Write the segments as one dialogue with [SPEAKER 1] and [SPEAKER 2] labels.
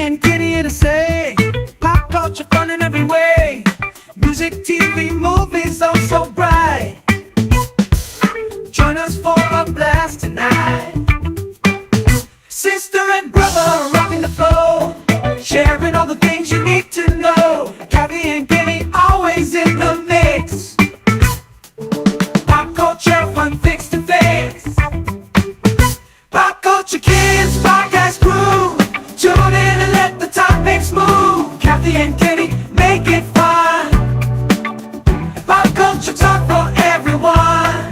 [SPEAKER 1] and Kenny here to say, pop culture fun in every way. Music, TV, movies, oh so bright. Join us for a blast tonight. Sister and brother rocking the flow, sharing all the things you need to know. Kathy and Kenny always in the mix. Pop culture fun fix to fix. Pop culture kids podcast crew, tune in and let the topics move. Kathy and Kenny make it fun. Pop culture talk for everyone.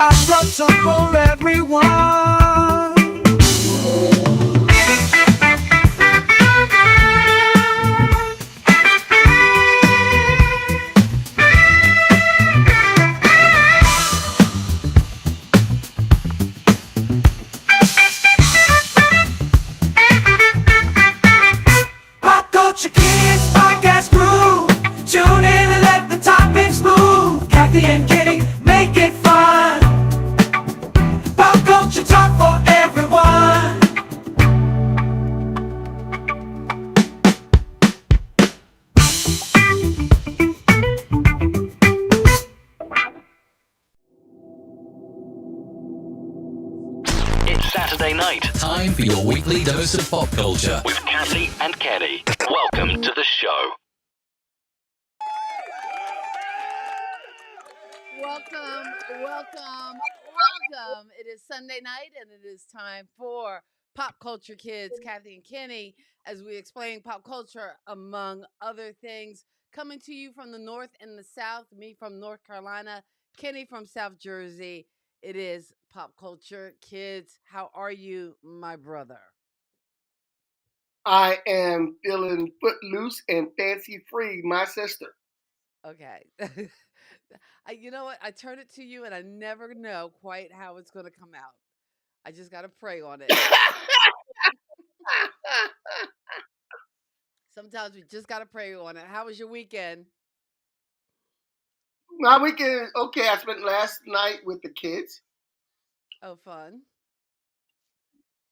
[SPEAKER 1] I brought some for everyone. Pop Culture Kids Podcast Crew, tune in and let the topics move. Kathy and Kenny make it fun. Pop culture talk for everyone.
[SPEAKER 2] It's Saturday night.
[SPEAKER 3] Time for your weekly dose of pop culture.
[SPEAKER 2] With Kathy and Kenny. Welcome to the show.
[SPEAKER 4] Welcome. It is Sunday night, and it is time for Pop Culture Kids, Kathy and Kenny, as we explain pop culture, among other things. Coming to you from the North and the South, me from North Carolina, Kenny from South Jersey. It is Pop Culture Kids. How are you, my brother?
[SPEAKER 5] I am feeling footloose and fancy free, my sister.
[SPEAKER 4] Okay. You know what? I turn it to you, and I never know quite how it's going to come out. I just got to pray on it. Sometimes we just got to pray on it. How was your weekend?
[SPEAKER 5] My weekend, okay, I spent last night with the kids,
[SPEAKER 4] Oh, fun.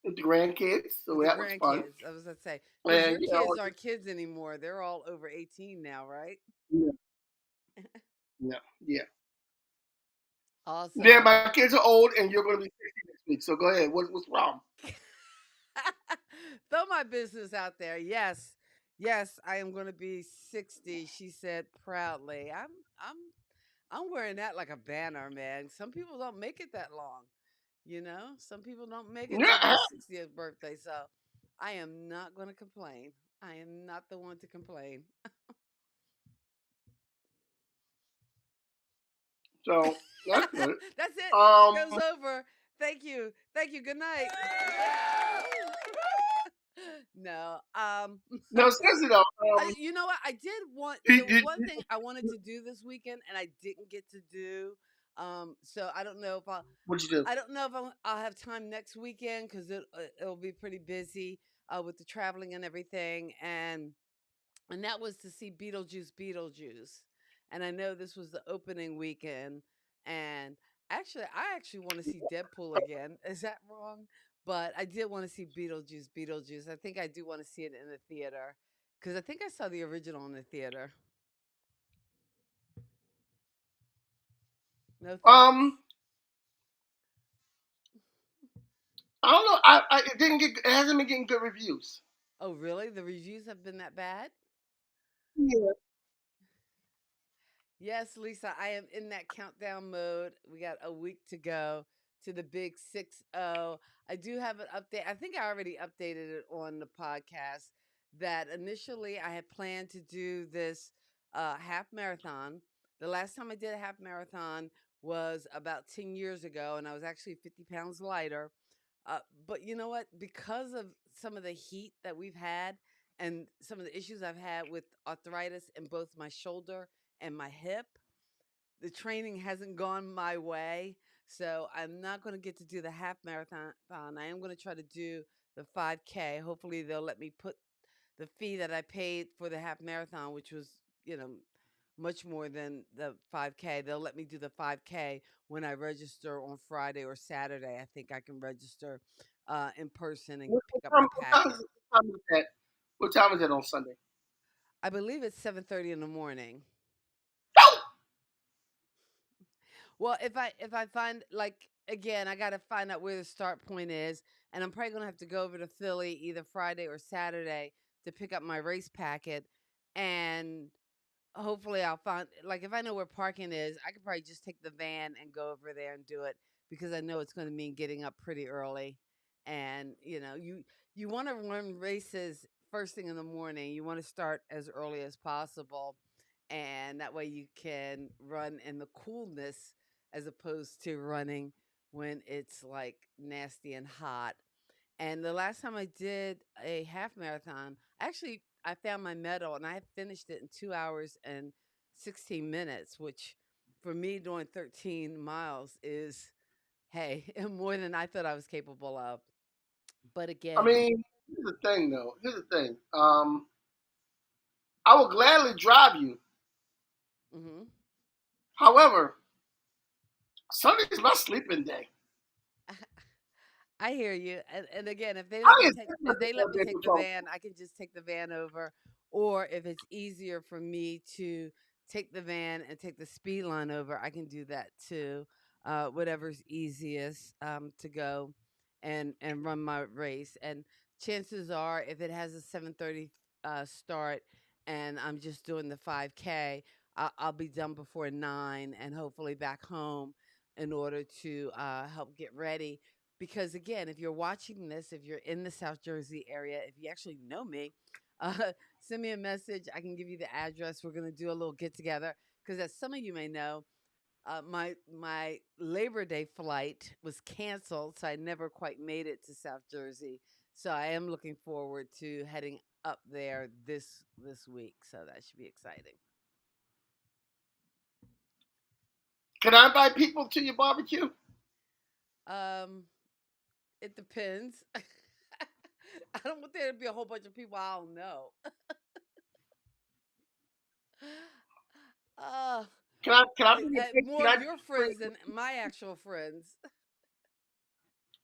[SPEAKER 5] with the grandkids, so
[SPEAKER 4] The
[SPEAKER 5] that was fun.
[SPEAKER 4] grandkids, I was going to say. Because your
[SPEAKER 5] And, you know,
[SPEAKER 4] kids aren't kids anymore. They're all over 18 now, right?
[SPEAKER 5] yeah.
[SPEAKER 4] Awesome.
[SPEAKER 5] Yeah, my kids are old, and you're going to be 60 next week, so go ahead. What's wrong?
[SPEAKER 4] Throw my business out there. Yes, I am going to be 60. She said proudly. I'm wearing that like a banner, man. Some people don't make it that long. You know, some people don't make it to their 60th birthday. So I am not going to complain. I am not the one to complain.
[SPEAKER 5] So that's good.
[SPEAKER 4] That's it.
[SPEAKER 5] Um,
[SPEAKER 4] It goes over. Thank you. Good night. No.
[SPEAKER 5] no, seriously though.
[SPEAKER 4] You know what? I did want
[SPEAKER 5] Did-
[SPEAKER 4] the
[SPEAKER 5] did-
[SPEAKER 4] one thing I wanted to do this weekend, and I didn't get to do. So I don't know if
[SPEAKER 5] What'd you do?
[SPEAKER 4] I don't know if I'll have time next weekend because it'll be pretty busy with the traveling and everything, and that was to see Beetlejuice. And I know this was the opening weekend, and I actually want to see Deadpool again. Is that wrong? But I did want to see Beetlejuice. I think I do want to see it in the theater because I think I saw the original in the theater. No thoughts?
[SPEAKER 5] I don't know. It hasn't been getting good reviews.
[SPEAKER 4] Oh, really? The reviews have been that bad?
[SPEAKER 5] Yeah.
[SPEAKER 4] Yes, Lisa, I am in that countdown mode. We got a week to go to the big 6-0. I do have an update. I think I already updated it on the podcast that initially I had planned to do this half marathon. The last time I did a half marathon was about 10 years ago, and I was actually 50 pounds lighter. But you know what? Because of some of the heat that we've had and some of the issues I've had with arthritis in both my shoulder and my hip, the training hasn't gone my way. So I'm not going to get to do the half marathon. I am going to try to do the 5K. Hopefully they'll let me put the fee that I paid for the half marathon, which was, you know, much more than the 5K. They'll let me do the 5K when I register on Friday or Saturday. I think I can register in person and pick up my
[SPEAKER 5] What time
[SPEAKER 4] packet.
[SPEAKER 5] is it? What time is that? What time is it on Sunday?
[SPEAKER 4] I believe it's 7:30 in the morning. Well, if I find like again, I got to find out where the start point is, and I'm probably gonna have to go over to Philly either Friday or Saturday to pick up my race packet, and hopefully I'll find like if I know where parking is, I could probably just take the van and go over there and do it because I know it's going to mean getting up pretty early. And you want to run races first thing in the morning. You want to start as early as possible, and that way you can run in the coolness as opposed to running when it's like nasty and hot. And the last time I did a half marathon, actually, I found my medal and I finished it in 2 hours and 16 minutes, which for me doing 13 miles is, hey, more than I thought I was capable of. But
[SPEAKER 5] I
[SPEAKER 4] again,
[SPEAKER 5] mean, here's the thing, though. Here's the thing. I will gladly drive you.
[SPEAKER 4] hmm
[SPEAKER 5] However, Sunday is my sleeping day.
[SPEAKER 4] I hear you. And again,
[SPEAKER 5] I ain't taking
[SPEAKER 4] if they let
[SPEAKER 5] all
[SPEAKER 4] me
[SPEAKER 5] day
[SPEAKER 4] take the
[SPEAKER 5] patrol.
[SPEAKER 4] van, I can just take the van over. Or if it's easier for me to take the van and take the speed line over, I can do that too. Whatever's easiest to go and run my race. And chances are, if it has a 7:30 start and I'm just doing the 5K, I'll be done before 9 and hopefully back home in order to help get ready because again, if you're watching this, if you're in the South Jersey area, if you actually know me, send me a message. I can give you the address. We're going to do a little get together because, as some of you may know, my Labor Day flight was canceled, so I never quite made it to South Jersey. So I am looking forward to heading up there this week. So that should be exciting.
[SPEAKER 5] Can I invite people to your barbecue?
[SPEAKER 4] Um, it depends. I don't want there to be a whole bunch of people I don't know. Uh,
[SPEAKER 5] Can I bring a date?
[SPEAKER 4] more of your friends than my actual friends.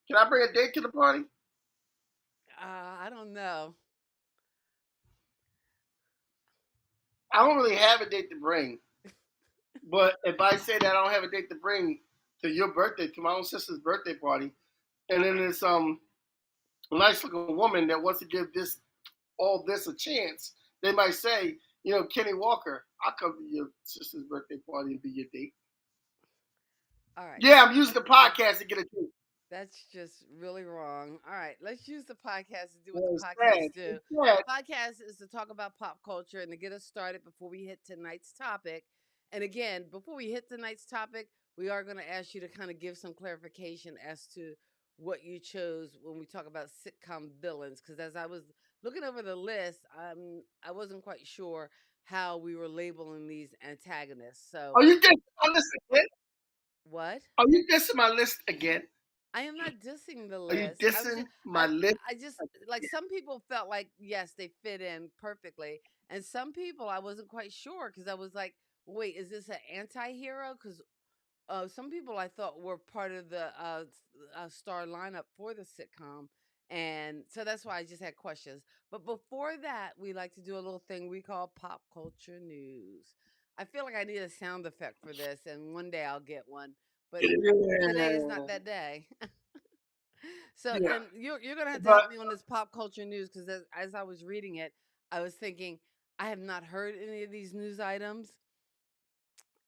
[SPEAKER 5] Can I bring a date to the party?
[SPEAKER 4] I don't know.
[SPEAKER 5] I don't really have a date to bring, but if I say that I don't have a date to bring to your birthday, to my own sister's birthday party, and then there's a nice looking woman that wants to give all this a chance, they might say, Kenny Walker, I'll come to your sister's birthday party and be your date.
[SPEAKER 4] All right,
[SPEAKER 5] Yeah, I'm using
[SPEAKER 4] that,
[SPEAKER 5] the
[SPEAKER 4] that
[SPEAKER 5] podcast to get a date.
[SPEAKER 4] that's just really wrong. All right, let's use the podcast to do what the
[SPEAKER 5] Well, it's
[SPEAKER 4] podcast
[SPEAKER 5] sad.
[SPEAKER 4] do.
[SPEAKER 5] It's sad.
[SPEAKER 4] The podcast is to talk about pop culture and to get us started before we hit tonight's topic. And again, before we hit tonight's topic, we are going to ask you to kind of give some clarification as to what you chose when we talk about sitcom villains. Because as I was looking over the list, I wasn't quite sure how we were labeling these antagonists. So,
[SPEAKER 5] Are you dissing my list again?
[SPEAKER 4] what?
[SPEAKER 5] Are you dissing my list again?
[SPEAKER 4] I am not dissing the
[SPEAKER 5] Are you
[SPEAKER 4] list.
[SPEAKER 5] dissing my list?
[SPEAKER 4] I just like some people felt like yes, they fit in perfectly, and some people I wasn't quite sure because I was like, wait, is this an anti-hero? Because some people I thought were part of the star lineup for the sitcom, and so that's why I just had questions. But before that, we like to do a little thing we call pop culture news. I feel like I need a sound effect for this, and one day I'll get one. But today is not
[SPEAKER 5] Yeah.
[SPEAKER 4] that day. So,
[SPEAKER 5] Yeah.
[SPEAKER 4] and you're gonna have to
[SPEAKER 5] But
[SPEAKER 4] help me on this pop culture news because as I was reading it, I was thinking I have not heard any of these news items,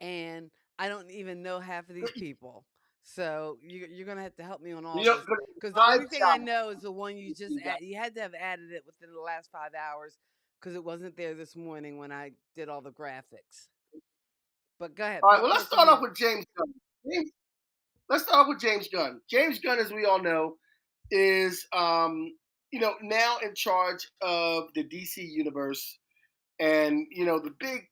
[SPEAKER 4] and I don't even know half of these people. So you're gonna have to help me on all this because the
[SPEAKER 5] I
[SPEAKER 4] only thing I
[SPEAKER 5] challenge
[SPEAKER 4] know is the one you just
[SPEAKER 5] you guys.
[SPEAKER 4] you had to have added it within the last 5 hours because it wasn't there this morning when I did all the graphics. But go ahead,
[SPEAKER 5] All right.
[SPEAKER 4] pop
[SPEAKER 5] Well, let's
[SPEAKER 4] culture
[SPEAKER 5] start off
[SPEAKER 4] news.
[SPEAKER 5] with James Gunn. Let's start off with James Gunn. James Gunn, as we all know, is now in charge of the DC universe, and the big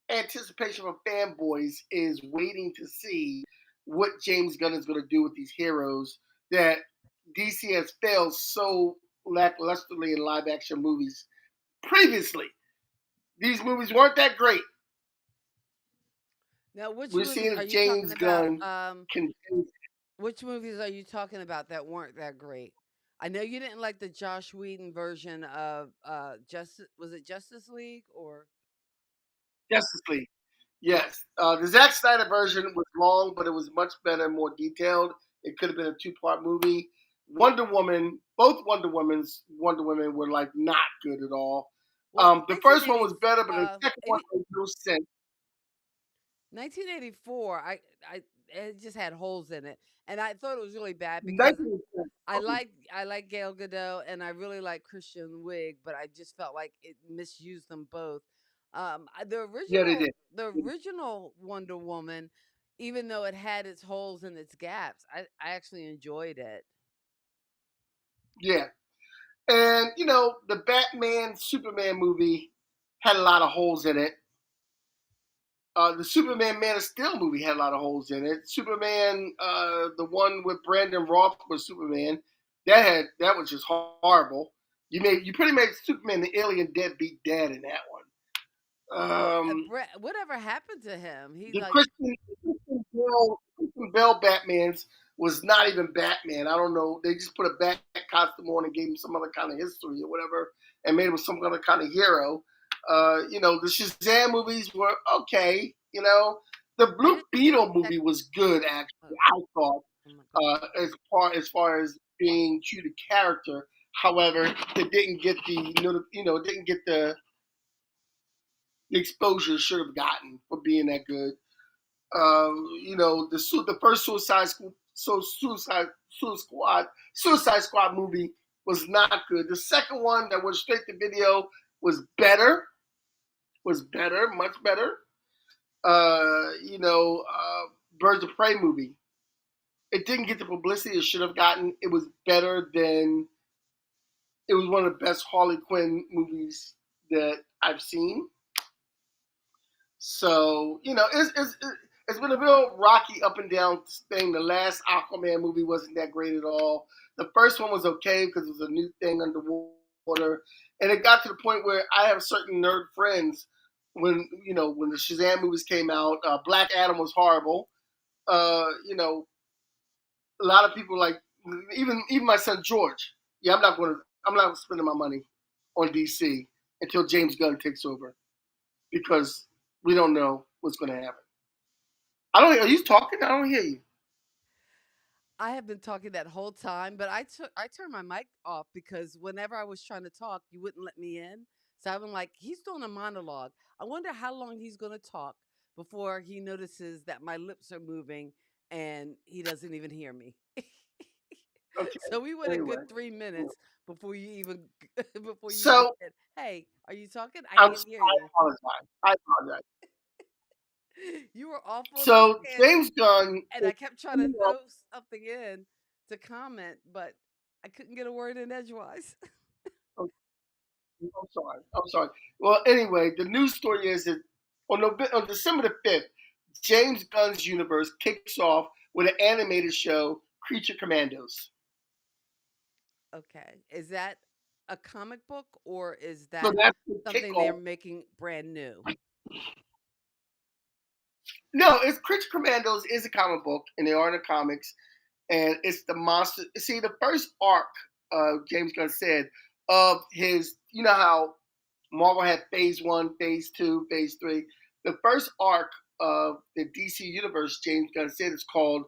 [SPEAKER 5] anticipation for fanboys is waiting to see what James Gunn is going to do with these heroes that DC has failed so lacklusterly in live action movies previously. These movies weren't that great.
[SPEAKER 4] Now, which
[SPEAKER 5] We're
[SPEAKER 4] movies
[SPEAKER 5] seeing
[SPEAKER 4] are
[SPEAKER 5] if
[SPEAKER 4] you talking
[SPEAKER 5] James
[SPEAKER 4] about?
[SPEAKER 5] Gunn can.
[SPEAKER 4] Which movies are you talking about that weren't that great? I know you didn't like the Josh Whedon version of Justice. Was it Justice League or?
[SPEAKER 5] Justice League. Yes. The Zack Snyder version was long, but it was much better, more detailed. It could have been a two-part movie. Wonder Woman, both Wonder Women were like not good at all.
[SPEAKER 4] Well,
[SPEAKER 5] The first one was better, but the second one
[SPEAKER 4] 80
[SPEAKER 5] made no sense.
[SPEAKER 4] 1984. I it just had holes in it, and I thought it was really bad because
[SPEAKER 5] 1986.
[SPEAKER 4] I like Gail Gadot and I really like Christian Wiig, but I just felt like it misused them both.
[SPEAKER 5] Yeah, they did.
[SPEAKER 4] The original Wonder Woman, even though it had its holes and its gaps, I actually enjoyed it.
[SPEAKER 5] Yeah. And, the Batman Superman movie had a lot of holes in it. The Superman Man of Steel movie had a lot of holes in it. Superman, the one with Brandon Roth was Superman, that was just horrible. You pretty made Superman the alien deadbeat dad in that one.
[SPEAKER 4] Well,
[SPEAKER 5] Um,
[SPEAKER 4] whatever happened to him? He
[SPEAKER 5] the
[SPEAKER 4] like
[SPEAKER 5] Christian Bale Batman's was not even Batman. I don't know. They just put a bat costume on and gave him some other kind of history or whatever, and made him some other kind of hero. The Shazam movies were okay. The
[SPEAKER 4] I
[SPEAKER 5] Blue
[SPEAKER 4] didn't see
[SPEAKER 5] Beetle
[SPEAKER 4] the
[SPEAKER 5] movie
[SPEAKER 4] second.
[SPEAKER 5] was good actually.
[SPEAKER 4] Oh,
[SPEAKER 5] I thought
[SPEAKER 4] oh my god.
[SPEAKER 5] as far as being true to character. However, it didn't get it didn't get the exposure it should have gotten for being that good. The first Suicide Squad movie was not good. The second one that went straight to video was better, much better. Birds of Prey movie. It didn't get the publicity it should have gotten. It was better than. It was one of the best Harley Quinn movies that I've seen. So it's been a real rocky up and down thing. The last Aquaman movie wasn't that great at all. The first one was okay because it was a new thing underwater, and it got to the point where I have certain nerd friends when the Shazam movies came out. Black Adam was horrible. Uh, you know, a lot of people like even my son George. Yeah, I'm not spending my money on DC until James Gunn takes over because we don't know what's going to happen. I don't. Are you talking? I don't hear you.
[SPEAKER 4] I have been talking that whole time, but I turned my mic off because whenever I was trying to talk, you wouldn't let me in. So I'm like, he's doing a monologue. I wonder how long he's going to talk before he notices that my lips are moving and he doesn't even hear me.
[SPEAKER 5] Okay.
[SPEAKER 4] So we went a good
[SPEAKER 5] Anyway,
[SPEAKER 4] 3 minutes before you even before you even
[SPEAKER 5] so
[SPEAKER 4] said, "Hey, are you talking? I
[SPEAKER 5] I
[SPEAKER 4] can't hear you."
[SPEAKER 5] apologize. I apologize.
[SPEAKER 4] You were awful
[SPEAKER 5] So
[SPEAKER 4] understanding.
[SPEAKER 5] James Gunn
[SPEAKER 4] And
[SPEAKER 5] is
[SPEAKER 4] I kept trying to
[SPEAKER 5] coming up.
[SPEAKER 4] throw something in to comment, but I couldn't get a word in edgewise.
[SPEAKER 5] I'm sorry. I'm sorry. Well, anyway, the news story is that on December the 5th, James Gunn's universe kicks off with an animated show, Creature Commandos.
[SPEAKER 4] Okay. Is that a comic book or is
[SPEAKER 5] So
[SPEAKER 4] that
[SPEAKER 5] that's the
[SPEAKER 4] something they're
[SPEAKER 5] kickoff.
[SPEAKER 4] making brand new?
[SPEAKER 5] No, it's Creature Commandos is a comic book, and they are in the comics, and it's the monster. See, the first arc, James Gunn said, of his, how Marvel had phase one, phase two, phase three. The first arc of the DC universe, James Gunn said, is called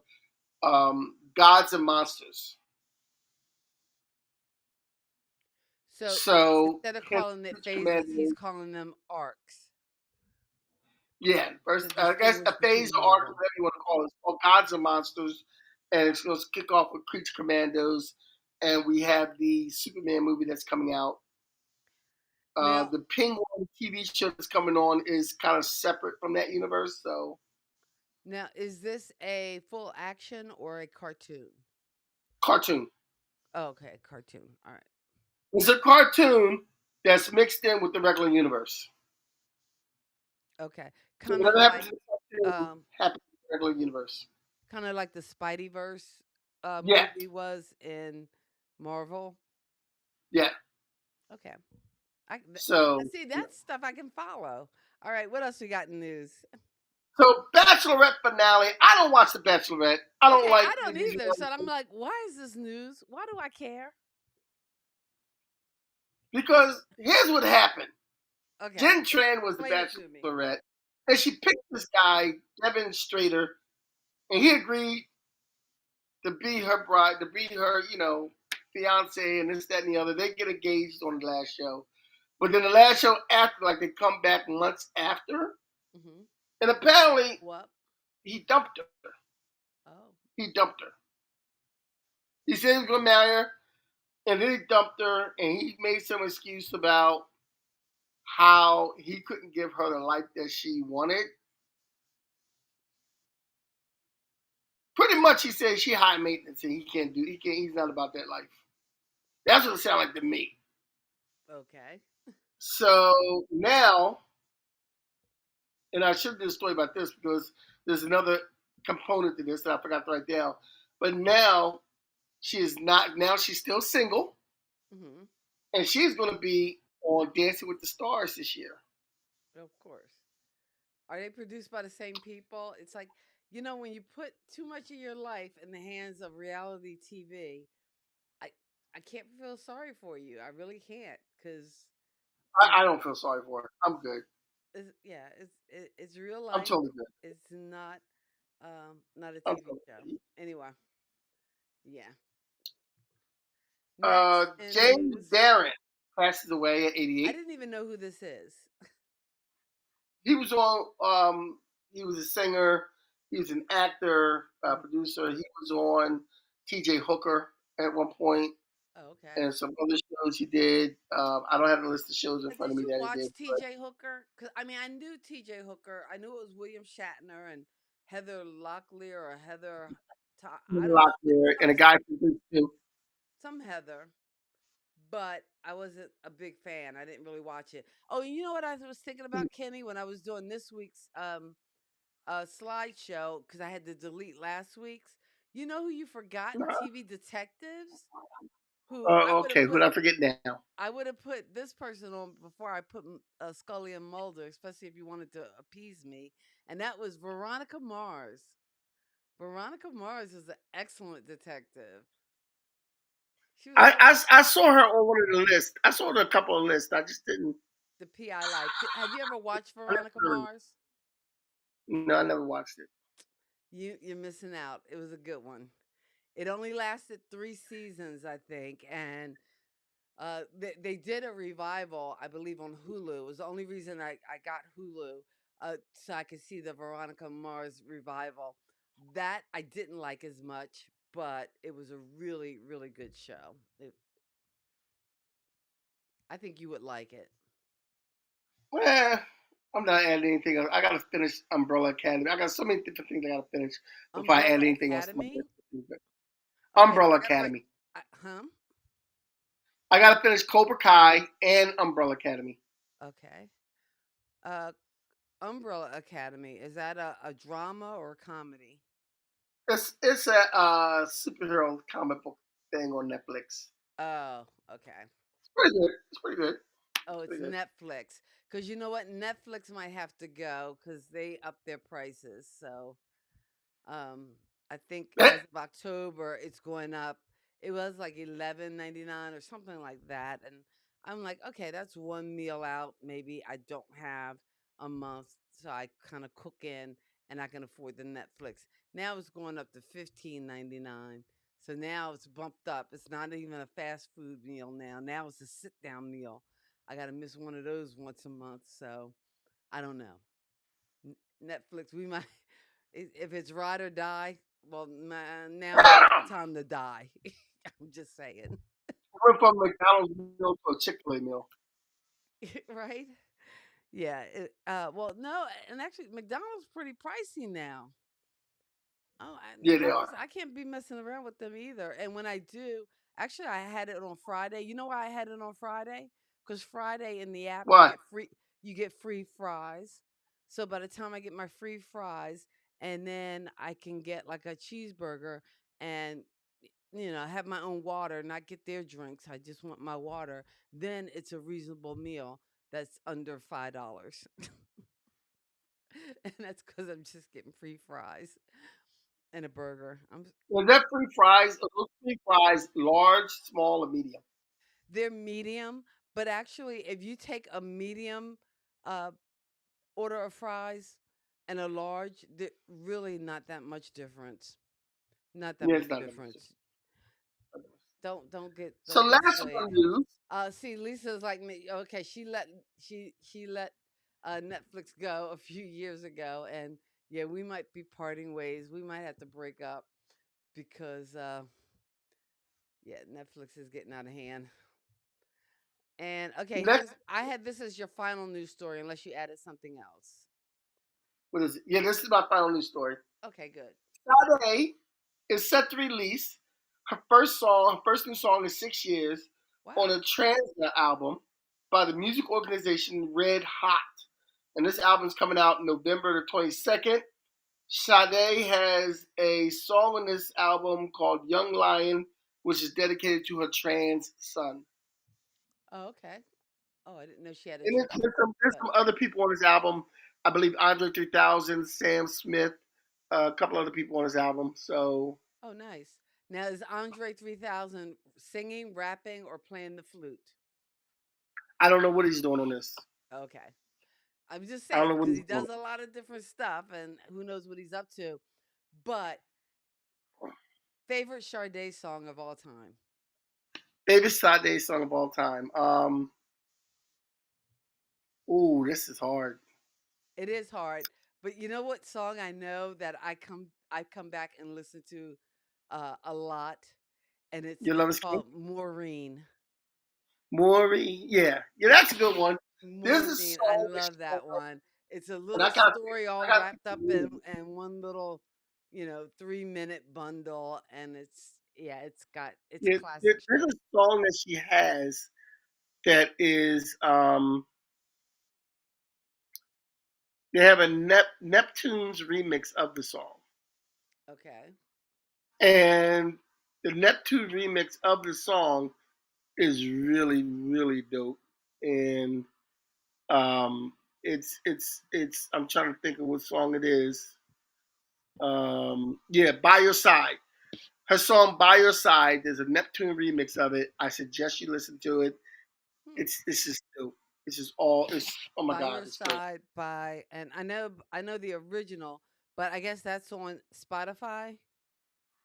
[SPEAKER 5] Gods and Monsters.
[SPEAKER 4] So
[SPEAKER 5] So,
[SPEAKER 4] instead of
[SPEAKER 5] hence,
[SPEAKER 4] calling it
[SPEAKER 5] Creature
[SPEAKER 4] phases, he's
[SPEAKER 5] Commandos,
[SPEAKER 4] calling them arcs
[SPEAKER 5] yeah,
[SPEAKER 4] to
[SPEAKER 5] first, I guess
[SPEAKER 4] distinguish
[SPEAKER 5] a phase
[SPEAKER 4] between
[SPEAKER 5] or
[SPEAKER 4] one of
[SPEAKER 5] arc,
[SPEAKER 4] them.
[SPEAKER 5] whatever you want to call it, it's called Gods and Monsters, and it's going to kick off with Creature Commandos, and we have the Superman movie that's coming out.
[SPEAKER 4] Now,
[SPEAKER 5] The Penguin TV show that's coming on is kind of separate from that universe, so
[SPEAKER 4] now is this a full action or a cartoon?
[SPEAKER 5] cartoon.
[SPEAKER 4] Oh, okay, cartoon. All right.
[SPEAKER 5] It's a cartoon that's mixed in with the regular universe.
[SPEAKER 4] Okay.
[SPEAKER 5] So
[SPEAKER 4] Kind of
[SPEAKER 5] whatever happens
[SPEAKER 4] like
[SPEAKER 5] in the cartoon
[SPEAKER 4] um
[SPEAKER 5] happens in the regular universe.
[SPEAKER 4] Kind of like the Spideyverse
[SPEAKER 5] Yeah,
[SPEAKER 4] movie was in Marvel.
[SPEAKER 5] yeah.
[SPEAKER 4] Okay. I
[SPEAKER 5] So,
[SPEAKER 4] see that's stuff I can follow. All right, what else we got in news?
[SPEAKER 5] so Bachelorette finale. I don't watch the Bachelorette. I don't
[SPEAKER 4] Okay,
[SPEAKER 5] like
[SPEAKER 4] I
[SPEAKER 5] the
[SPEAKER 4] don't
[SPEAKER 5] usual.
[SPEAKER 4] either. So I'm like, why is this news? Why do I care?
[SPEAKER 5] Because here's what happened.
[SPEAKER 4] Okay,
[SPEAKER 5] Jen Tran was the
[SPEAKER 4] explain it to me.
[SPEAKER 5] Bachelorette, and she picked this guy, Devin Strader, and he agreed to be her bride, to be her, fiance, and this, that, and the other. They get engaged on the last show, but then the last show after, like they come back months after,
[SPEAKER 4] Mm-hmm.
[SPEAKER 5] and apparently
[SPEAKER 4] What?
[SPEAKER 5] he dumped her.
[SPEAKER 4] Oh,
[SPEAKER 5] He dumped her. He said he was gonna marry her, and then he dumped her, and he made some excuse about how he couldn't give her the life that she wanted. Pretty much, he said she high maintenance and he's not about that life. That's what it sounded like to me.
[SPEAKER 4] okay.
[SPEAKER 5] So now, and I should do a story about this because there's another component to this that I forgot to write down. But now she is not. Now she's still single,
[SPEAKER 4] Mm-hmm.
[SPEAKER 5] and she's going to be on Dancing with the Stars this year.
[SPEAKER 4] Of course. Are they produced by the same people? It's like, when you put too much of your life in the hands of reality TV, I I can't feel sorry for you. I really can't, because you
[SPEAKER 5] I
[SPEAKER 4] know,
[SPEAKER 5] don't feel sorry for her. I'm good.
[SPEAKER 4] yeah, it's real
[SPEAKER 5] I'm
[SPEAKER 4] life.
[SPEAKER 5] totally good.
[SPEAKER 4] It's not a
[SPEAKER 5] I'm
[SPEAKER 4] TV
[SPEAKER 5] totally
[SPEAKER 4] show.
[SPEAKER 5] good.
[SPEAKER 4] Anyway, yeah. Next in
[SPEAKER 5] James
[SPEAKER 4] news,
[SPEAKER 5] Darren passes away at
[SPEAKER 4] I
[SPEAKER 5] 88.
[SPEAKER 4] didn't even know who this is.
[SPEAKER 5] He was on. He was a singer. He was an actor,
[SPEAKER 4] Mhm.
[SPEAKER 5] producer. He was on T.J. Hooker at one point,
[SPEAKER 4] Oh, okay.
[SPEAKER 5] and some other shows he did. I don't have the list of shows in front
[SPEAKER 4] Did
[SPEAKER 5] of me
[SPEAKER 4] you
[SPEAKER 5] that he
[SPEAKER 4] watch
[SPEAKER 5] did, but
[SPEAKER 4] T.J. Hooker? Because I mean, I knew T.J. Hooker. I knew it was William Shatner and Heather Locklear or Heather.
[SPEAKER 5] he was
[SPEAKER 4] I
[SPEAKER 5] a
[SPEAKER 4] don't
[SPEAKER 5] lot
[SPEAKER 4] know.
[SPEAKER 5] there, and
[SPEAKER 4] Some
[SPEAKER 5] a guy from Greece too.
[SPEAKER 4] some Heather, but I wasn't a big fan. I didn't really watch it. Oh, you know what I was thinking about, Kenny, when I was doing this week's slideshow because I had to delete last week's. You know who you forgot in
[SPEAKER 5] Nah.
[SPEAKER 4] TV detectives? Who I would have
[SPEAKER 5] Okay, who
[SPEAKER 4] put
[SPEAKER 5] did I forget now?
[SPEAKER 4] I would have put this person on before I put Scully and Mulder, especially if you wanted to appease me. And that was Veronica Mars. Veronica Mars is an excellent detective. She was so
[SPEAKER 5] I saw her on one of the lists. I saw her on a couple of lists. I just didn't.
[SPEAKER 4] the PI life. Have you ever watched
[SPEAKER 5] I
[SPEAKER 4] Veronica
[SPEAKER 5] never,
[SPEAKER 4] Mars?
[SPEAKER 5] no, I never watched it.
[SPEAKER 4] You're missing out. It was a good one. It only lasted 3 seasons, I think, and they did a revival, I believe, on Hulu. It was the only reason I got Hulu, so I could see the Veronica Mars revival. That I didn't like as much, but it was a really, really good show. I think you would like it.
[SPEAKER 5] Well, I'm not adding anything else. I gotta finish Umbrella Academy. I got so many different things I gotta finish before I add
[SPEAKER 4] Umbrella
[SPEAKER 5] anything else to my
[SPEAKER 4] Academy.
[SPEAKER 5] list.
[SPEAKER 4] Okay,
[SPEAKER 5] Umbrella
[SPEAKER 4] is that like,
[SPEAKER 5] Academy.
[SPEAKER 4] huh?
[SPEAKER 5] I gotta finish Cobra Kai and Umbrella Academy.
[SPEAKER 4] Okay. Uh, Umbrella Academy, is that a drama or a comedy?
[SPEAKER 5] It's a superhero comic book thing on Netflix.
[SPEAKER 4] Oh, okay.
[SPEAKER 5] It's pretty good. It's pretty good.
[SPEAKER 4] Oh,
[SPEAKER 5] It's
[SPEAKER 4] it's
[SPEAKER 5] pretty good.
[SPEAKER 4] Netflix. Because you know what? Netflix might have to go because they up their prices. So um, I think as of October, it's going up. It was like 11.99 or something like that. And I'm like, okay, that's one meal out. Maybe I don't have a month. So I kind of cook in and I can afford the Netflix. Now it's going up to 15.99. So now it's bumped up. It's not even a fast food meal now. Now it's a sit down meal. I got to miss one of those once a month. So I don't know. Netflix, we might, if it's ride or die, well, now might be the time to die. I'm just saying.
[SPEAKER 5] I went from McDonald's meal to a Chick-fil-A meal.
[SPEAKER 4] Right? Yeah. Well, no, and actually, McDonald's pretty pricey now. Oh,
[SPEAKER 5] Yeah, they are.
[SPEAKER 4] McDonald's, I can't be messing around with them either. And when I do, actually, I had it on Friday. You know why I had it on Friday? Because Friday in the app,
[SPEAKER 5] What?
[SPEAKER 4] you get free fries. So by the time I get my free fries and then I can get like a cheeseburger and have my own water, not get their drinks. I just want my water. Then it's a reasonable meal that's under $5. And that's because I'm just getting free fries and a burger.
[SPEAKER 5] Was that free fries? Are those free fries large, small, or medium?
[SPEAKER 4] They're medium, but actually, if you take a medium uh, order of fries and a large, they're really not that much difference. Not that
[SPEAKER 5] Yeah,
[SPEAKER 4] much
[SPEAKER 5] it's not that much.
[SPEAKER 4] difference. Don't
[SPEAKER 5] So
[SPEAKER 4] don't get
[SPEAKER 5] last
[SPEAKER 4] swayed.
[SPEAKER 5] one news.
[SPEAKER 4] See, Lisa's like me. Okay, she let Netflix go a few years ago, and yeah, we might be parting ways. We might have to break up because yeah, Netflix is getting out of hand. And okay,
[SPEAKER 5] Next,
[SPEAKER 4] I had this as your final news story, unless you added something else.
[SPEAKER 5] what is it? Yeah, this is my final news story.
[SPEAKER 4] Okay, good.
[SPEAKER 5] Sade is set to release her first new song in 6 years, on
[SPEAKER 4] Wow.
[SPEAKER 5] a Transnet album by the music organization Red Hot. And this album's coming out November the 22nd. Sade has a song on this album called Young Lion, which is dedicated to her trans son.
[SPEAKER 4] Oh, okay. Oh, I didn't know she had a
[SPEAKER 5] And
[SPEAKER 4] trans son.
[SPEAKER 5] there's
[SPEAKER 4] Good.
[SPEAKER 5] some other people on this album. I believe Andre 3000, Sam Smith, a couple other people on this album. So
[SPEAKER 4] Oh, nice. Now, is Andre 3000 singing, rapping, or playing the flute?
[SPEAKER 5] I don't know what he's doing on this.
[SPEAKER 4] Okay. I'm just
[SPEAKER 5] I don't know
[SPEAKER 4] saying
[SPEAKER 5] what
[SPEAKER 4] because
[SPEAKER 5] he's
[SPEAKER 4] he
[SPEAKER 5] doing.
[SPEAKER 4] does a lot of different stuff, and who knows what he's up to. But favorite Sade song of all time?
[SPEAKER 5] Favorite Sade song of all time. Ooh, this is hard.
[SPEAKER 4] It is hard, but you know what song I know that I come back and listen to a lot, and it's
[SPEAKER 5] Your Love
[SPEAKER 4] it's
[SPEAKER 5] is King?
[SPEAKER 4] called Maureen.
[SPEAKER 5] Maury. Yeah. Yeah, that's a good one. There's a
[SPEAKER 4] Maureen, I
[SPEAKER 5] song that she
[SPEAKER 4] love
[SPEAKER 5] wrote,
[SPEAKER 4] that one. It's a
[SPEAKER 5] and
[SPEAKER 4] little story
[SPEAKER 5] I
[SPEAKER 4] all
[SPEAKER 5] got
[SPEAKER 4] wrapped up in one little, 3-minute bundle, and it's
[SPEAKER 5] yeah,
[SPEAKER 4] classic
[SPEAKER 5] there's
[SPEAKER 4] shit.
[SPEAKER 5] a song that she has that is they have a Neptune's remix of the song.
[SPEAKER 4] Okay.
[SPEAKER 5] And the Neptune remix of the song is really, really dope. And um it's I'm trying to think of what song it is. Yeah, By Your Side. Her song By Your Side, there's a Neptune remix of it. I suggest you listen to it.
[SPEAKER 4] Hmm.
[SPEAKER 5] It's just dope. It's oh my
[SPEAKER 4] By
[SPEAKER 5] god,
[SPEAKER 4] Your
[SPEAKER 5] it's great.
[SPEAKER 4] Side and I know the original, but I guess that's on Spotify.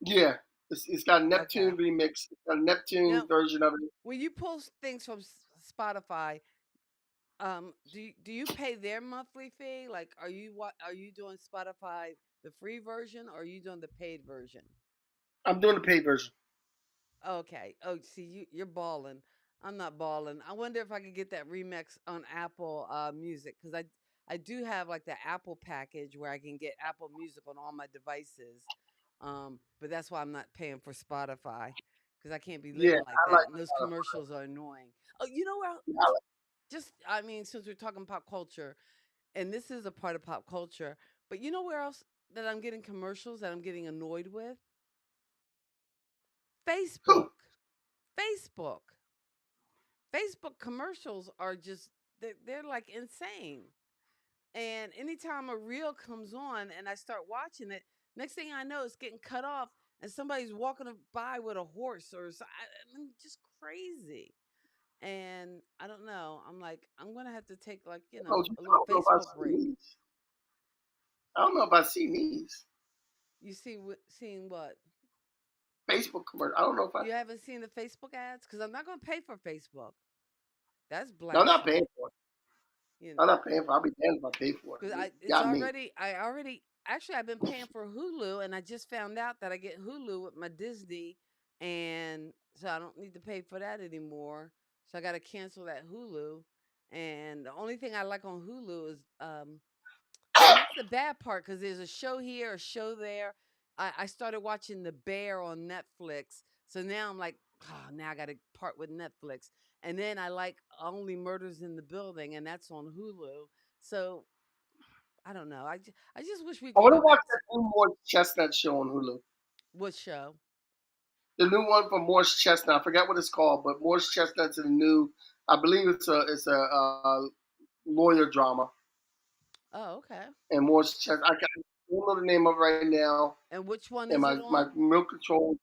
[SPEAKER 5] Yeah. It's got a
[SPEAKER 4] Okay.
[SPEAKER 5] Neptune remix. It's got a Neptune
[SPEAKER 4] Now,
[SPEAKER 5] version of it.
[SPEAKER 4] when you pull things from Spotify, do you pay their monthly fee? Like, are you doing Spotify the free version, or are you doing the paid version?
[SPEAKER 5] I'm doing the paid version.
[SPEAKER 4] Okay. Oh, see, you're balling. I'm not balling. I wonder if I could get that remix on Apple Music, because I do have like the Apple package where I can get Apple Music on all my devices. But that's why I'm not paying for Spotify, because I can't be
[SPEAKER 5] Yeah,
[SPEAKER 4] living like
[SPEAKER 5] I like
[SPEAKER 4] that, and those commercials are annoying. Oh,
[SPEAKER 5] I like
[SPEAKER 4] just I mean, since we're talking pop culture, and this is a part of pop culture, but you know where else that I'm getting commercials that I'm getting annoyed with?
[SPEAKER 5] who?
[SPEAKER 4] Facebook. Facebook. Facebook commercials are just they're like insane. And anytime a reel comes on and I start watching it, next thing I know, it's getting cut off and somebody's walking by with a horse I'm just crazy. And I don't know. I'm like, I'm gonna have to take like a
[SPEAKER 5] I
[SPEAKER 4] little
[SPEAKER 5] don't know if I've
[SPEAKER 4] Facebook
[SPEAKER 5] seen
[SPEAKER 4] break.
[SPEAKER 5] these. I don't know if I've seen these.
[SPEAKER 4] You see, seeing what?
[SPEAKER 5] Facebook commercial. I don't know if I.
[SPEAKER 4] You haven't seen the Facebook ads? Because I'm not gonna pay for Facebook. That's
[SPEAKER 5] No, I'm
[SPEAKER 4] black
[SPEAKER 5] not paying
[SPEAKER 4] sheep.
[SPEAKER 5] for it.
[SPEAKER 4] You
[SPEAKER 5] I'm
[SPEAKER 4] know.
[SPEAKER 5] not paying for it. I'll be damned if I pay for it.
[SPEAKER 4] Because
[SPEAKER 5] You
[SPEAKER 4] it's
[SPEAKER 5] got me.
[SPEAKER 4] already I already actually I've been paying for Hulu, and I just found out that I get Hulu with my Disney, and so I don't need to pay for that anymore. So I got to cancel that Hulu. And the only thing I like on Hulu is and that's the bad part, because there's a show here, a show there. I started watching The Bear on Netflix, so now I'm like, oh, now I got to part with Netflix. And then I like Only Murders in the Building, and that's on Hulu. So I don't know. I just wish we
[SPEAKER 5] I
[SPEAKER 4] could
[SPEAKER 5] want to
[SPEAKER 4] go
[SPEAKER 5] watch
[SPEAKER 4] back to
[SPEAKER 5] that new Morse Chestnut show on Hulu.
[SPEAKER 4] what show?
[SPEAKER 5] The new one from Morse Chestnut. I forgot what it's called, but Morse Chestnut's in the new. I believe it's a lawyer drama.
[SPEAKER 4] Oh, okay.
[SPEAKER 5] And Morse Chestnut. I don't know the name of it right now.
[SPEAKER 4] And which one
[SPEAKER 5] And
[SPEAKER 4] is
[SPEAKER 5] my
[SPEAKER 4] it
[SPEAKER 5] my
[SPEAKER 4] on?
[SPEAKER 5] milk control.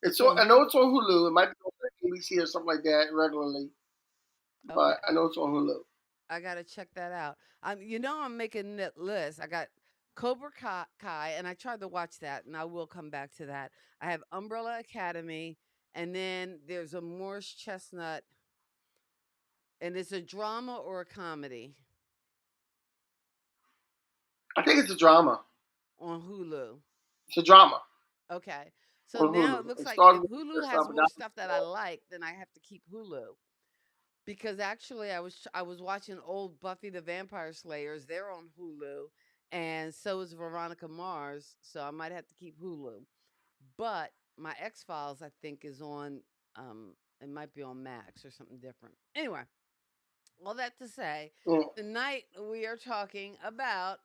[SPEAKER 5] It's
[SPEAKER 4] It's
[SPEAKER 5] on,
[SPEAKER 4] on
[SPEAKER 5] I know
[SPEAKER 4] Hulu.
[SPEAKER 5] it's on Hulu. It might be on ABC or something like that regularly, but I
[SPEAKER 4] Okay.
[SPEAKER 5] know it's on Hulu.
[SPEAKER 4] I gotta check that out. I'm making that list. I got Cobra Kai, and I tried to watch that, and I will come back to that. I have Umbrella Academy, and then there's a Morse Chestnut, and it's a drama or a comedy
[SPEAKER 5] I think it's a drama.
[SPEAKER 4] on Hulu.
[SPEAKER 5] It's a drama
[SPEAKER 4] Okay, so
[SPEAKER 5] on
[SPEAKER 4] now it
[SPEAKER 5] Hulu.
[SPEAKER 4] looks
[SPEAKER 5] It
[SPEAKER 4] like
[SPEAKER 5] started
[SPEAKER 4] if
[SPEAKER 5] with the
[SPEAKER 4] Hulu
[SPEAKER 5] first
[SPEAKER 4] has
[SPEAKER 5] time, but
[SPEAKER 4] more
[SPEAKER 5] now
[SPEAKER 4] stuff that I like, then I have to keep Hulu. Because actually, I was watching old Buffy the Vampire Slayers. They're on Hulu, and so is Veronica Mars. So I might have to keep Hulu. But my X Files, I think, is on. It might be on Max or something different. Anyway, all that to say,
[SPEAKER 5] mm,
[SPEAKER 4] tonight we are talking about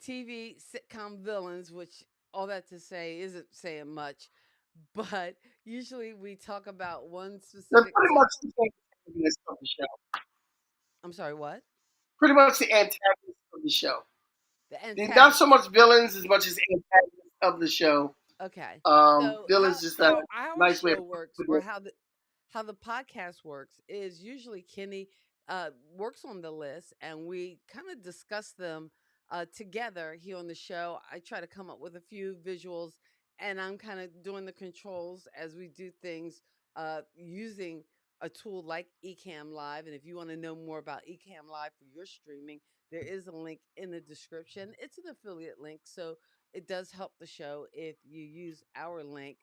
[SPEAKER 4] TV sitcom villains, which all that to say isn't saying much. But usually we talk about one
[SPEAKER 5] they're
[SPEAKER 4] specific.
[SPEAKER 5] pretty much the antagonist of the show.
[SPEAKER 4] I'm sorry, what?
[SPEAKER 5] Pretty much the antagonist of the show.
[SPEAKER 4] The
[SPEAKER 5] Not so
[SPEAKER 4] antagonist.
[SPEAKER 5] much villains as much as antagonists of the show.
[SPEAKER 4] Okay. So
[SPEAKER 5] Villains
[SPEAKER 4] how
[SPEAKER 5] just a
[SPEAKER 4] how our
[SPEAKER 5] nice way of
[SPEAKER 4] show works,
[SPEAKER 5] putting
[SPEAKER 4] or
[SPEAKER 5] it.
[SPEAKER 4] how the podcast works, is usually Kenny works on the list, and we kind of discuss them together here on the show. I try to come up with a few visuals, and I'm kind of doing the controls as we do things using a tool like Ecamm Live. And if you want to know more about Ecamm Live for your streaming, there is a link in the description. It's an affiliate link, so it does help the show if you use our link.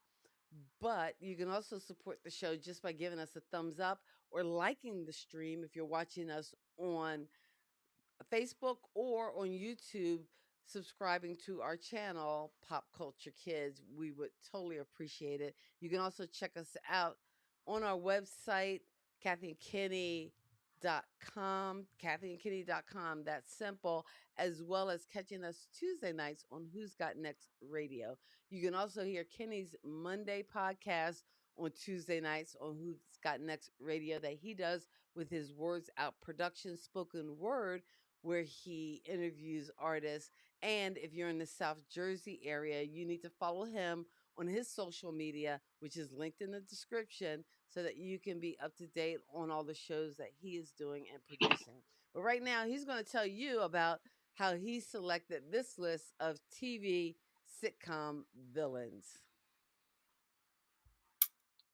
[SPEAKER 4] But you can also support the show just by giving us a thumbs up or liking the stream if you're watching us on Facebook or on YouTube, subscribing to our channel, Pop Culture Kids. We would totally appreciate it. You can also check us out on our website, kathyandkenny.com, kathyandkenny.com. That's simple, as well as catching us Tuesday nights on Who's Got Next Radio. You can also hear Kenny's Monday podcast on Tuesday nights on Who's Got Next Radio that he does with his Words Out production, spoken word, where he interviews artists. And if you're in the South Jersey area, you need to follow him on his social media, which is linked in the description, so that you can be up to date on all the shows that he is doing and producing. But right now, he's going to tell you about how he selected this list of TV sitcom villains.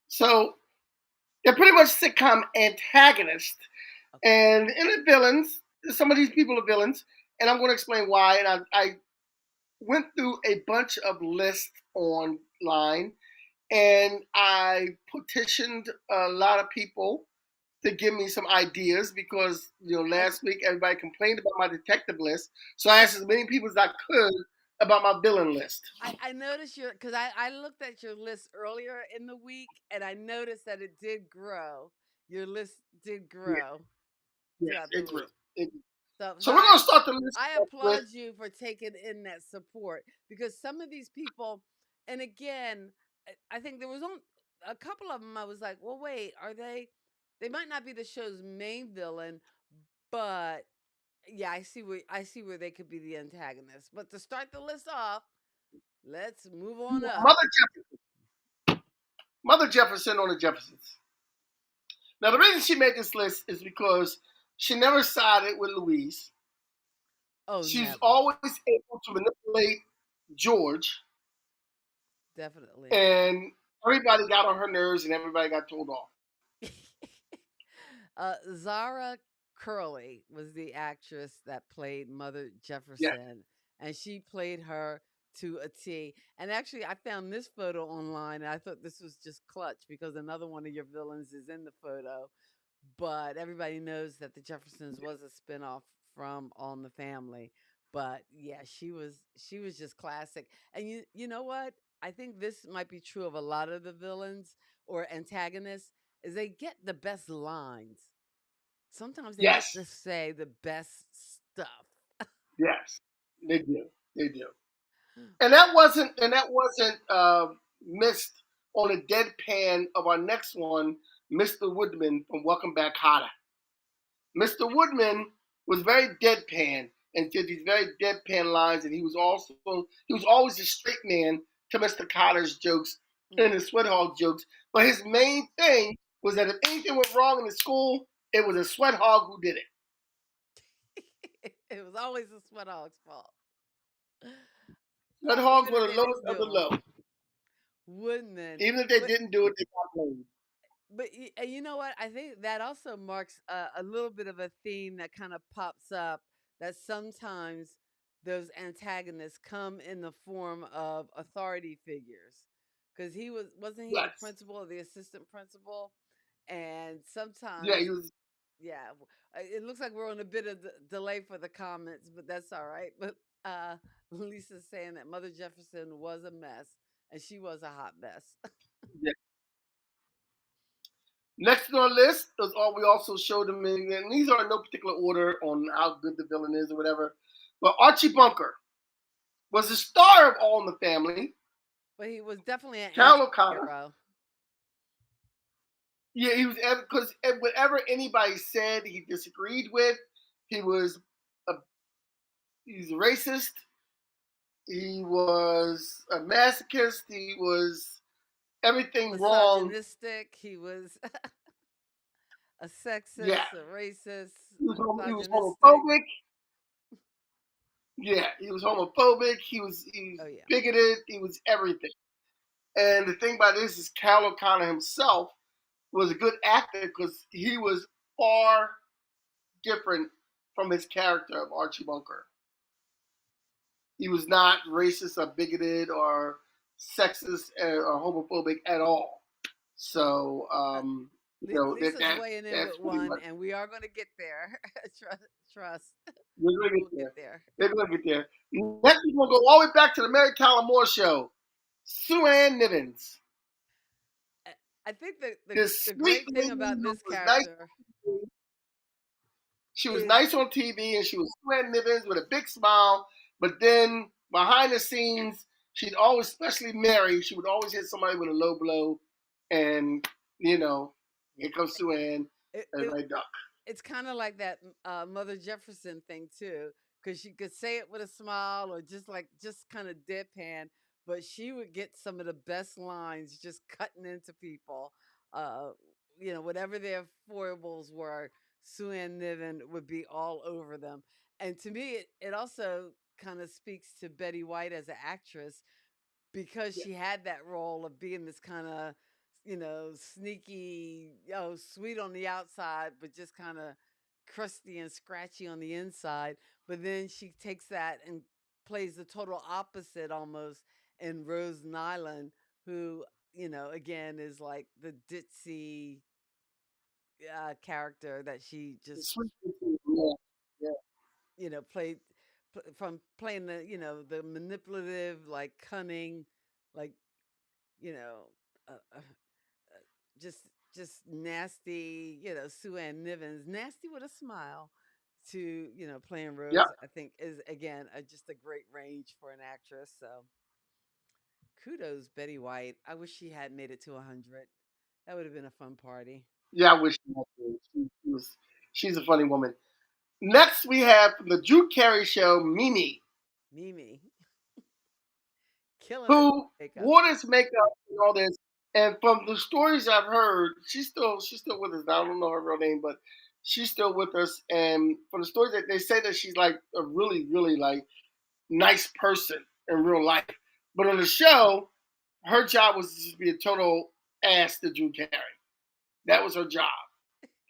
[SPEAKER 5] So they're pretty much sitcom antagonists,
[SPEAKER 4] Okay.
[SPEAKER 5] and the villains. Some of these people are villains, and I'm going to explain why. And I went through a bunch of lists online, and I petitioned a lot of people to give me some ideas because
[SPEAKER 4] I,
[SPEAKER 5] last week everybody complained about my detective list, so I asked as many people as I could about my villain list.
[SPEAKER 4] I noticed because I looked at your list earlier in the week, and I noticed that it did grow. Your list did
[SPEAKER 5] Yeah,
[SPEAKER 4] grow
[SPEAKER 5] yes,
[SPEAKER 4] throughout the
[SPEAKER 5] it grew.
[SPEAKER 4] week.
[SPEAKER 5] It grew.
[SPEAKER 4] So
[SPEAKER 5] So we're going to start the list
[SPEAKER 4] I
[SPEAKER 5] off with.
[SPEAKER 4] applaud you for taking in that support, because some of these people, and again, I think there was a couple of them. I was like, well, wait, are they? They might not be the show's main villain, but yeah, I see where they could be the antagonist. But to start the list off, let's move on up.
[SPEAKER 5] Mother Jefferson. Mother Jefferson on the Jeffersons. Now the reason she made this list is because she never sided with Louise.
[SPEAKER 4] Oh,
[SPEAKER 5] She's
[SPEAKER 4] never.
[SPEAKER 5] always able to manipulate George,
[SPEAKER 4] Definitely.
[SPEAKER 5] and everybody got on her nerves, and everybody got told off.
[SPEAKER 4] Zara Curley was the actress that played Mother
[SPEAKER 5] Yes,
[SPEAKER 4] Jefferson, and she played her to a T. And actually, I found this photo online, and I thought this was just clutch because another one of your villains is in the photo. But everybody knows that the Jeffersons was a spinoff from All in the Family. But yeah, she was just classic. And you know what? I think this might be true of a lot of the villains or antagonists, is they get the best lines. Sometimes they get
[SPEAKER 5] yes,
[SPEAKER 4] to say the best stuff.
[SPEAKER 5] Yes, they do. They do. And that wasn't missed on a deadpan of our next one, Mr. Woodman from Welcome Back, Hotter. Mr. Woodman was very deadpan and did these very deadpan lines, and he was always a straight man to Mr. Cotter's jokes and
[SPEAKER 4] Mm.
[SPEAKER 5] his Sweat Hog jokes. But his main thing was that if anything went wrong in the school, it was a Sweat Hog who did it.
[SPEAKER 4] It was always the sweat hog's fault.
[SPEAKER 5] Sweat Hogs
[SPEAKER 4] Even
[SPEAKER 5] were
[SPEAKER 4] if
[SPEAKER 5] the
[SPEAKER 4] they
[SPEAKER 5] lowest
[SPEAKER 4] didn't
[SPEAKER 5] of
[SPEAKER 4] do
[SPEAKER 5] the
[SPEAKER 4] them.
[SPEAKER 5] low.
[SPEAKER 4] Woodman.
[SPEAKER 5] Even if they
[SPEAKER 4] But
[SPEAKER 5] didn't do it, they got blamed.
[SPEAKER 4] you know what? I think that also marks a little bit of a theme that kind of pops up, that sometimes those antagonists come in the form of authority figures. Because wasn't he the
[SPEAKER 5] Yes.
[SPEAKER 4] principal or the assistant principal? And
[SPEAKER 5] Yeah,
[SPEAKER 4] sometimes,
[SPEAKER 5] he was.
[SPEAKER 4] yeah, it looks like we're on a bit of delay for the comments, but that's all right. But uh, Lisa's saying that Mother Jefferson was a mess, and she was a hot mess.
[SPEAKER 5] Yeah. Next on our list is all we also showed them, and these are in no particular order on how good the villain is or whatever. But Archie Bunker was the star of All in the Family.
[SPEAKER 4] But he was definitely an
[SPEAKER 5] Carol O'Connor.
[SPEAKER 4] anti-hero.
[SPEAKER 5] Yeah, he was because whatever anybody said he disagreed with, he was a he's racist. He was a masochist. He was everything wrong.
[SPEAKER 4] Misogynistic. He was a
[SPEAKER 5] Yeah,
[SPEAKER 4] sexist, a racist,
[SPEAKER 5] he was
[SPEAKER 4] misogynistic.
[SPEAKER 5] homophobic. Yeah, he was homophobic. He was
[SPEAKER 4] Oh yeah.
[SPEAKER 5] bigoted. He was everything. And the thing about this is, Cal O'Connor himself was a good actor because he was far different from his character of Archie Bunker. He was not racist or bigoted or sexist or homophobic at all. So,
[SPEAKER 4] Uh,
[SPEAKER 5] that
[SPEAKER 4] Lisa's weighing in
[SPEAKER 5] that's
[SPEAKER 4] with
[SPEAKER 5] pretty
[SPEAKER 4] one,
[SPEAKER 5] much.
[SPEAKER 4] and we are going to get there. Trust.
[SPEAKER 5] We're gonna get
[SPEAKER 4] We'll get
[SPEAKER 5] there.
[SPEAKER 4] there.
[SPEAKER 5] We're gonna get there. Next, we're gonna go all the way back to the Mary Tyler Moore show. Sue Ann Nivens,
[SPEAKER 4] I I think
[SPEAKER 5] this
[SPEAKER 4] the
[SPEAKER 5] sweet
[SPEAKER 4] great thing
[SPEAKER 5] lady
[SPEAKER 4] about
[SPEAKER 5] who
[SPEAKER 4] this
[SPEAKER 5] was nice.
[SPEAKER 4] character
[SPEAKER 5] She was
[SPEAKER 4] is
[SPEAKER 5] nice on TV, and she was Sue Ann Nivens with a big smile. But then behind the scenes, she'd always, especially Mary, she would always hit somebody with a low blow, and you know, here comes Sue Ann,
[SPEAKER 4] it,
[SPEAKER 5] and
[SPEAKER 4] it
[SPEAKER 5] I duck.
[SPEAKER 4] it's kind of like that Mother Jefferson thing too, because she could say it with a smile or just kind of deadpan, but she would get some of the best lines just cutting into people. Uh, whatever their foibles were, Sue Ann Niven would be all over them. And to me, it also kind of speaks to Betty White as an actress, because
[SPEAKER 5] Yeah,
[SPEAKER 4] she had that role of being this kind of, sneaky, sweet on the outside, but just kind of crusty and scratchy on the inside. But then she takes that and plays the total opposite almost in Rose Nyland, who, again is like the ditzy character that she
[SPEAKER 5] the
[SPEAKER 4] just,
[SPEAKER 5] sweet yeah, yeah,
[SPEAKER 4] played from playing the manipulative, like cunning, like, you know, uh, just just nasty, Sue Ann Nivens, nasty with a smile, to playing
[SPEAKER 5] yeah.
[SPEAKER 4] Rose. I think is again just a great range for an actress. So kudos, Betty White. I wish she had made it to 100. That would have been a fun party.
[SPEAKER 5] Yeah, I wish she had been. She's a funny woman. Next, we have from the Drew Carey show, Mimi,
[SPEAKER 4] Mimi, killing it with
[SPEAKER 5] who
[SPEAKER 4] makeup.
[SPEAKER 5] wore this makeup and all this. And from the stories I've heard, she's still with us. I don't know her real name, but she's still with us. And from the stories that they say that she's like a really, really like nice person in real life. But on the show, her job was to just be a total ass to Drew Carey. That was her job.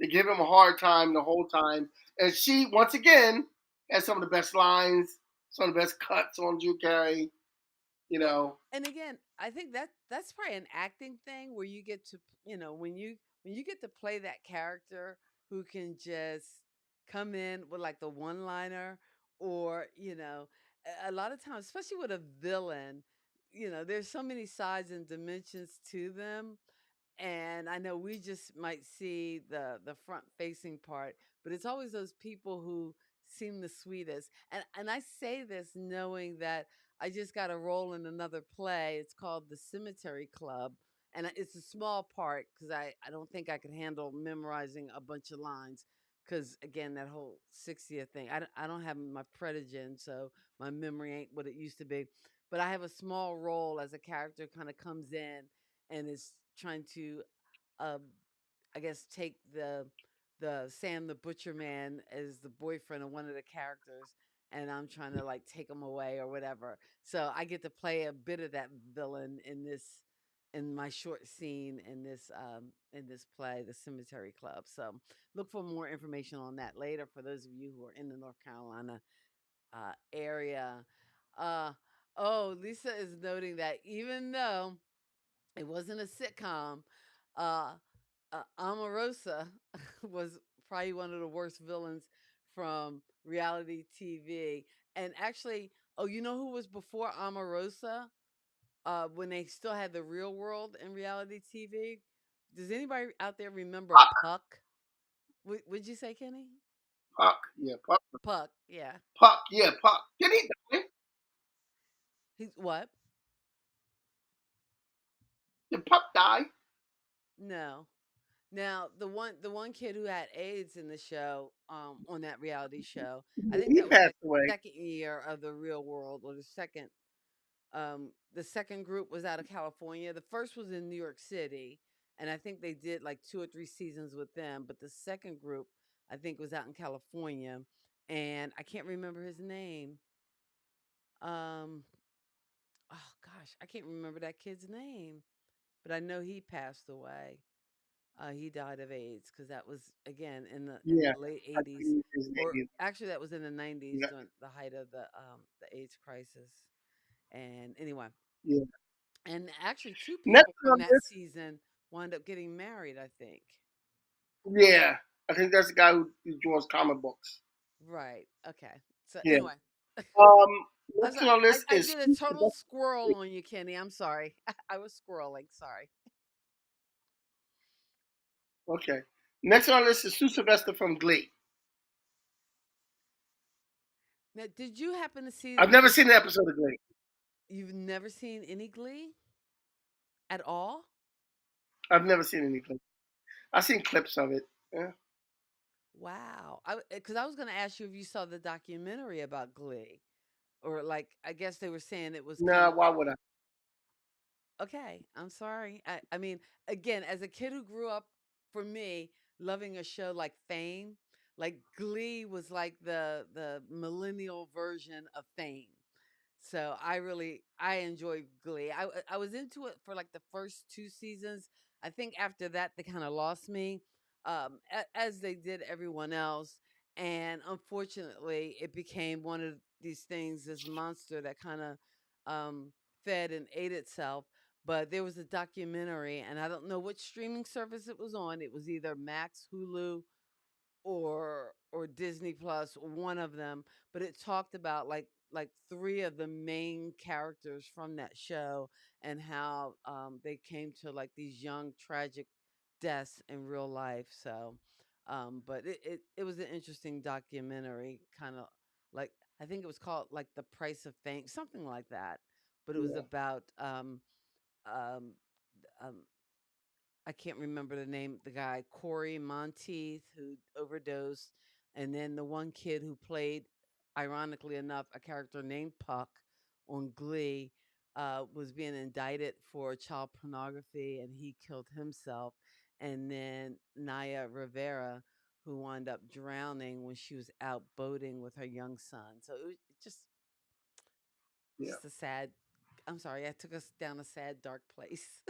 [SPEAKER 5] To give him a hard time the whole time. And she, once again, has some of the best lines, some of the best cuts on Drew Carey. You
[SPEAKER 4] Well,
[SPEAKER 5] know,
[SPEAKER 4] and again, I think that's probably an acting thing where you get to, when you get to play that character who can just come in with like the one liner, or a lot of times, especially with a villain, there's so many sides and dimensions to them. And I know we just might see the front facing part, but it's always those people who seem the sweetest. And I say this knowing that I just got a role in another play. It's called The Cemetery Club. And it's a small part because I don't think I could handle memorizing a bunch of lines. Because again, that whole 60th thing, I don't have my predigen, so my memory ain't what it used to be. But I have a small role as a character kind of comes in and is trying to um, I guess take the Sam the Butcher Man as the boyfriend of one of the characters, and I'm trying to like take him away or whatever. So I get to play a bit of that villain in my short scene in this play, The Cemetery Club. So look for more information on that later for those of you who are in the North Carolina area. Uh, oh, Lisa is noting that even though it wasn't a sitcom, uh, Omarosa was probably one of the worst villains from reality TV. And actually, oh, you know who was before Omarosa? When they still had the real world in reality TV? Does anybody out there remember
[SPEAKER 5] Puck,
[SPEAKER 4] Puck? Would you say, Kenny?
[SPEAKER 5] Puck, yeah, Puck,
[SPEAKER 4] Puck, yeah.
[SPEAKER 5] Puck, yeah, Puck. Did he die?
[SPEAKER 4] He's what?
[SPEAKER 5] Did Puck die?
[SPEAKER 4] No. Now the one kid who had AIDS in the show, on that reality show, I think
[SPEAKER 5] He
[SPEAKER 4] that was
[SPEAKER 5] passed
[SPEAKER 4] like
[SPEAKER 5] away.
[SPEAKER 4] second year of the real world, or the second group was out of California. The first was in New York City, and I think they did like 2 or 3 seasons with them. But the second group, I think, was out in California, and I can't remember his name. Um, oh gosh, I can't remember that kid's name, but I know he passed away. He died of AIDS because that was again in the
[SPEAKER 5] Yeah,
[SPEAKER 4] late
[SPEAKER 5] I
[SPEAKER 4] '80s,
[SPEAKER 5] think his
[SPEAKER 4] or
[SPEAKER 5] name.
[SPEAKER 4] actually that was in the '90s
[SPEAKER 5] Yeah,
[SPEAKER 4] during the height of the AIDS crisis. And anyway,
[SPEAKER 5] yeah.
[SPEAKER 4] and actually two
[SPEAKER 5] Next
[SPEAKER 4] people from
[SPEAKER 5] on
[SPEAKER 4] that
[SPEAKER 5] this,
[SPEAKER 4] season wound up getting married. I think.
[SPEAKER 5] yeah, I think that's the guy who draws comic books.
[SPEAKER 4] Right. Okay. So
[SPEAKER 5] Yeah.
[SPEAKER 4] anyway, I'm
[SPEAKER 5] Next
[SPEAKER 4] sorry,
[SPEAKER 5] on the list
[SPEAKER 4] I
[SPEAKER 5] is
[SPEAKER 4] did a total squirrel on you, Kenny. I'm sorry. I was squirreling. Sorry.
[SPEAKER 5] okay. Next on the list is Sue Sylvester from Glee.
[SPEAKER 4] Now, did you happen to see
[SPEAKER 5] I've never seen an episode of Glee.
[SPEAKER 4] You've never seen any Glee at all?
[SPEAKER 5] I've never seen any Glee. I've seen clips of it. Yeah.
[SPEAKER 4] Wow. Because I was going to ask you if you saw the documentary about Glee, or like I guess they were saying it was kind
[SPEAKER 5] Nah,
[SPEAKER 4] of
[SPEAKER 5] why would I?
[SPEAKER 4] okay. I'm sorry. I mean, again, as a kid who grew up, for me, loving a show like Fame, like Glee was like the millennial version of Fame. So I enjoyed Glee. I was into it for like the first 2 seasons. I think after that they kind of lost me, as they did everyone else. And unfortunately, it became one of these things, this monster that kind of um, fed and ate itself. But there was a documentary, and I don't know which streaming service it was on. It was either Max, Hulu, or Disney Plus, one of them, but it talked about like three of the main characters from that show, and how they came to like these young tragic deaths in real life. So but it was an interesting documentary, kind of like, I think it was called like The Price of Fame, something like that. But it was
[SPEAKER 5] Yeah.
[SPEAKER 4] about um, um, I can't remember the name of the guy, Corey Monteith, who overdosed, and then the one kid who played, ironically enough, a character named Puck on Glee, was being indicted for child pornography, and he killed himself. And then Naya Rivera, who wound up drowning when she was out boating with her young son. So it was
[SPEAKER 5] Yeah.
[SPEAKER 4] just a sad. I'm sorry, I took us down a sad, dark place.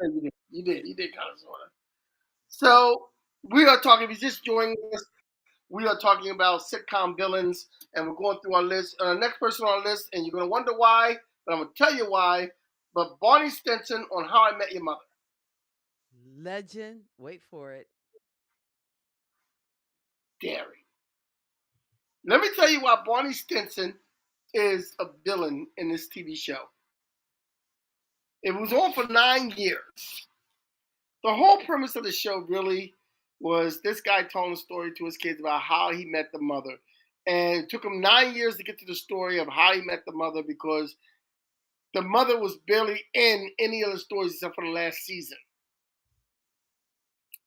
[SPEAKER 5] Yeah, you did. You did. You did kind of sort of. So we are talking. If you just joining us, we are talking about sitcom villains, and we're going through our list. Next person on our list, and you're going to wonder why, but I'm going to tell you why. But Barney Stinson on How I Met Your Mother.
[SPEAKER 4] Legend. Wait for it.
[SPEAKER 5] Dairy. Let me tell you why Barney Stinson is a villain in this TV show. It was on for 9 years. The whole premise of the show really was this guy telling a story to his kids about how he met the mother. And it took him 9 years to get to the story of how he met the mother because the mother was barely in any of the stories except for the last season.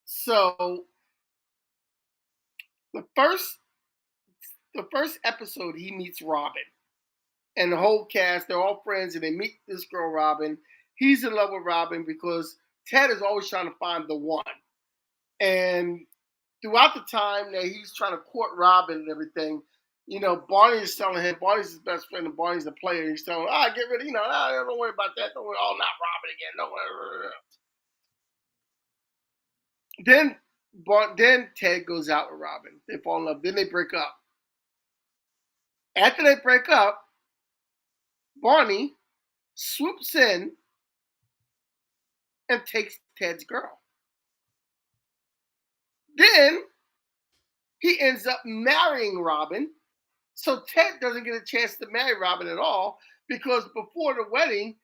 [SPEAKER 5] So the first episode, he meets Robin. And the whole cast, they're all friends, and they meet this girl, Robin. He's in love with Robin because Ted is always trying to find the one. And throughout the time that he's trying to court Robin and everything, Barney is telling him, Barney's his best friend, and Barney's the player. He's telling him, get rid of, don't worry about that. Don't worry, not Robin again. Don't worry. Then Ted goes out with Robin. They fall in love. Then they break up. After they break up, Barney swoops in and takes Ted's girl. Then he ends up marrying Robin. So Ted doesn't get a chance to marry Robin at all because before the wedding,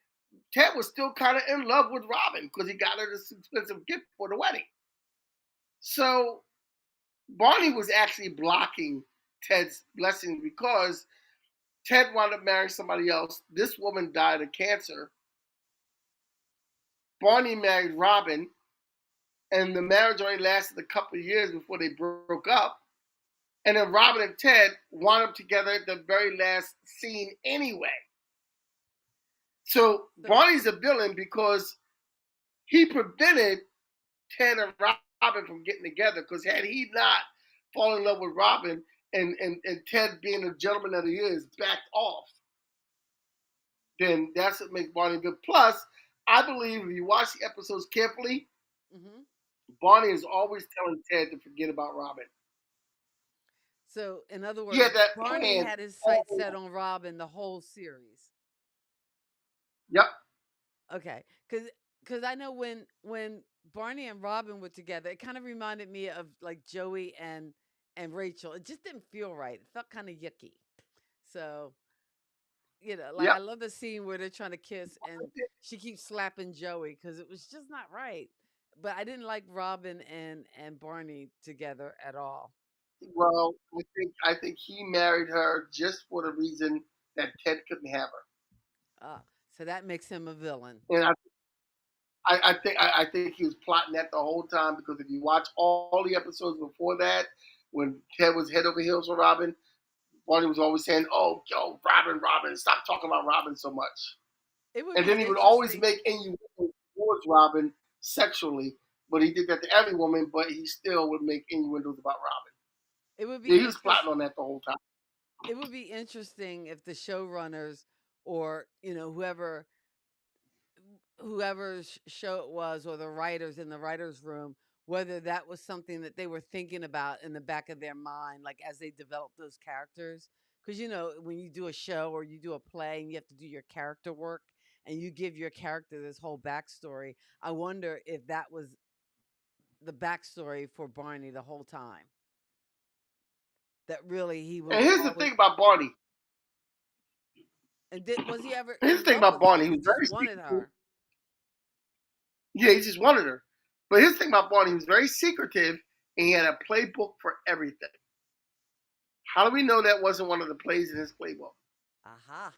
[SPEAKER 5] Ted was still kind of in love with Robin because he got her this expensive gift for the wedding. So Barney was actually blocking Ted's blessing because Ted wound up marrying somebody else. This woman died of cancer. Barney married Robin, and the marriage only lasted a couple of years before they broke up. And then Robin and Ted wound up together at the very last scene anyway. So Barney's a villain because he prevented Ted and Robin from getting together. Because had he not fallen in love with Robin and Ted being the gentleman that he is, backed off, then that's what makes Barney good. Plus, I believe if you watch the episodes carefully, Barney is always telling Ted to forget about Robin.
[SPEAKER 4] So, in other words, Barney
[SPEAKER 5] plan
[SPEAKER 4] had his sights set on Robin the whole series.
[SPEAKER 5] Yep.
[SPEAKER 4] Okay, because I know when Barney and Robin were together, it kind of reminded me of like Joey and Rachel. It just didn't feel right. It felt kind of yucky. So, I love the scene where they're trying to kiss and she keeps slapping Joey because it was just not right. But I didn't like Robin and Barney together at all.
[SPEAKER 5] Well, I think he married her just for the reason that Ted couldn't have her.
[SPEAKER 4] So that makes him a villain.
[SPEAKER 5] And I think he was plotting that the whole time because if you watch all the episodes before that, when Ted was head over heels for Robin, Barney was always saying, "Oh, yo, Robin, stop talking about Robin so much." And then he would always make innuendos towards Robin sexually, but he did that to every woman. But he still would make innuendos about Robin.
[SPEAKER 4] It would be.
[SPEAKER 5] Yeah, he was plotting on that the whole time.
[SPEAKER 4] It would be interesting if the showrunners or whoever's show it was, or the writers in the writers' room, whether that was something that they were thinking about in the back of their mind, like as they developed those characters. Because when you do a show or you do a play and you have to do your character work and you give your character this whole backstory, I wonder if that was the backstory for Barney the whole time. That really he was.
[SPEAKER 5] And here's the thing about Barney.
[SPEAKER 4] And was he ever?
[SPEAKER 5] Here's the thing about Barney. He was
[SPEAKER 4] very wanted her.
[SPEAKER 5] Yeah, he just wanted her. But here's the thing about Barney. He was very secretive, and he had a playbook for everything. How do we know that wasn't one of the plays in his playbook?
[SPEAKER 4] Aha.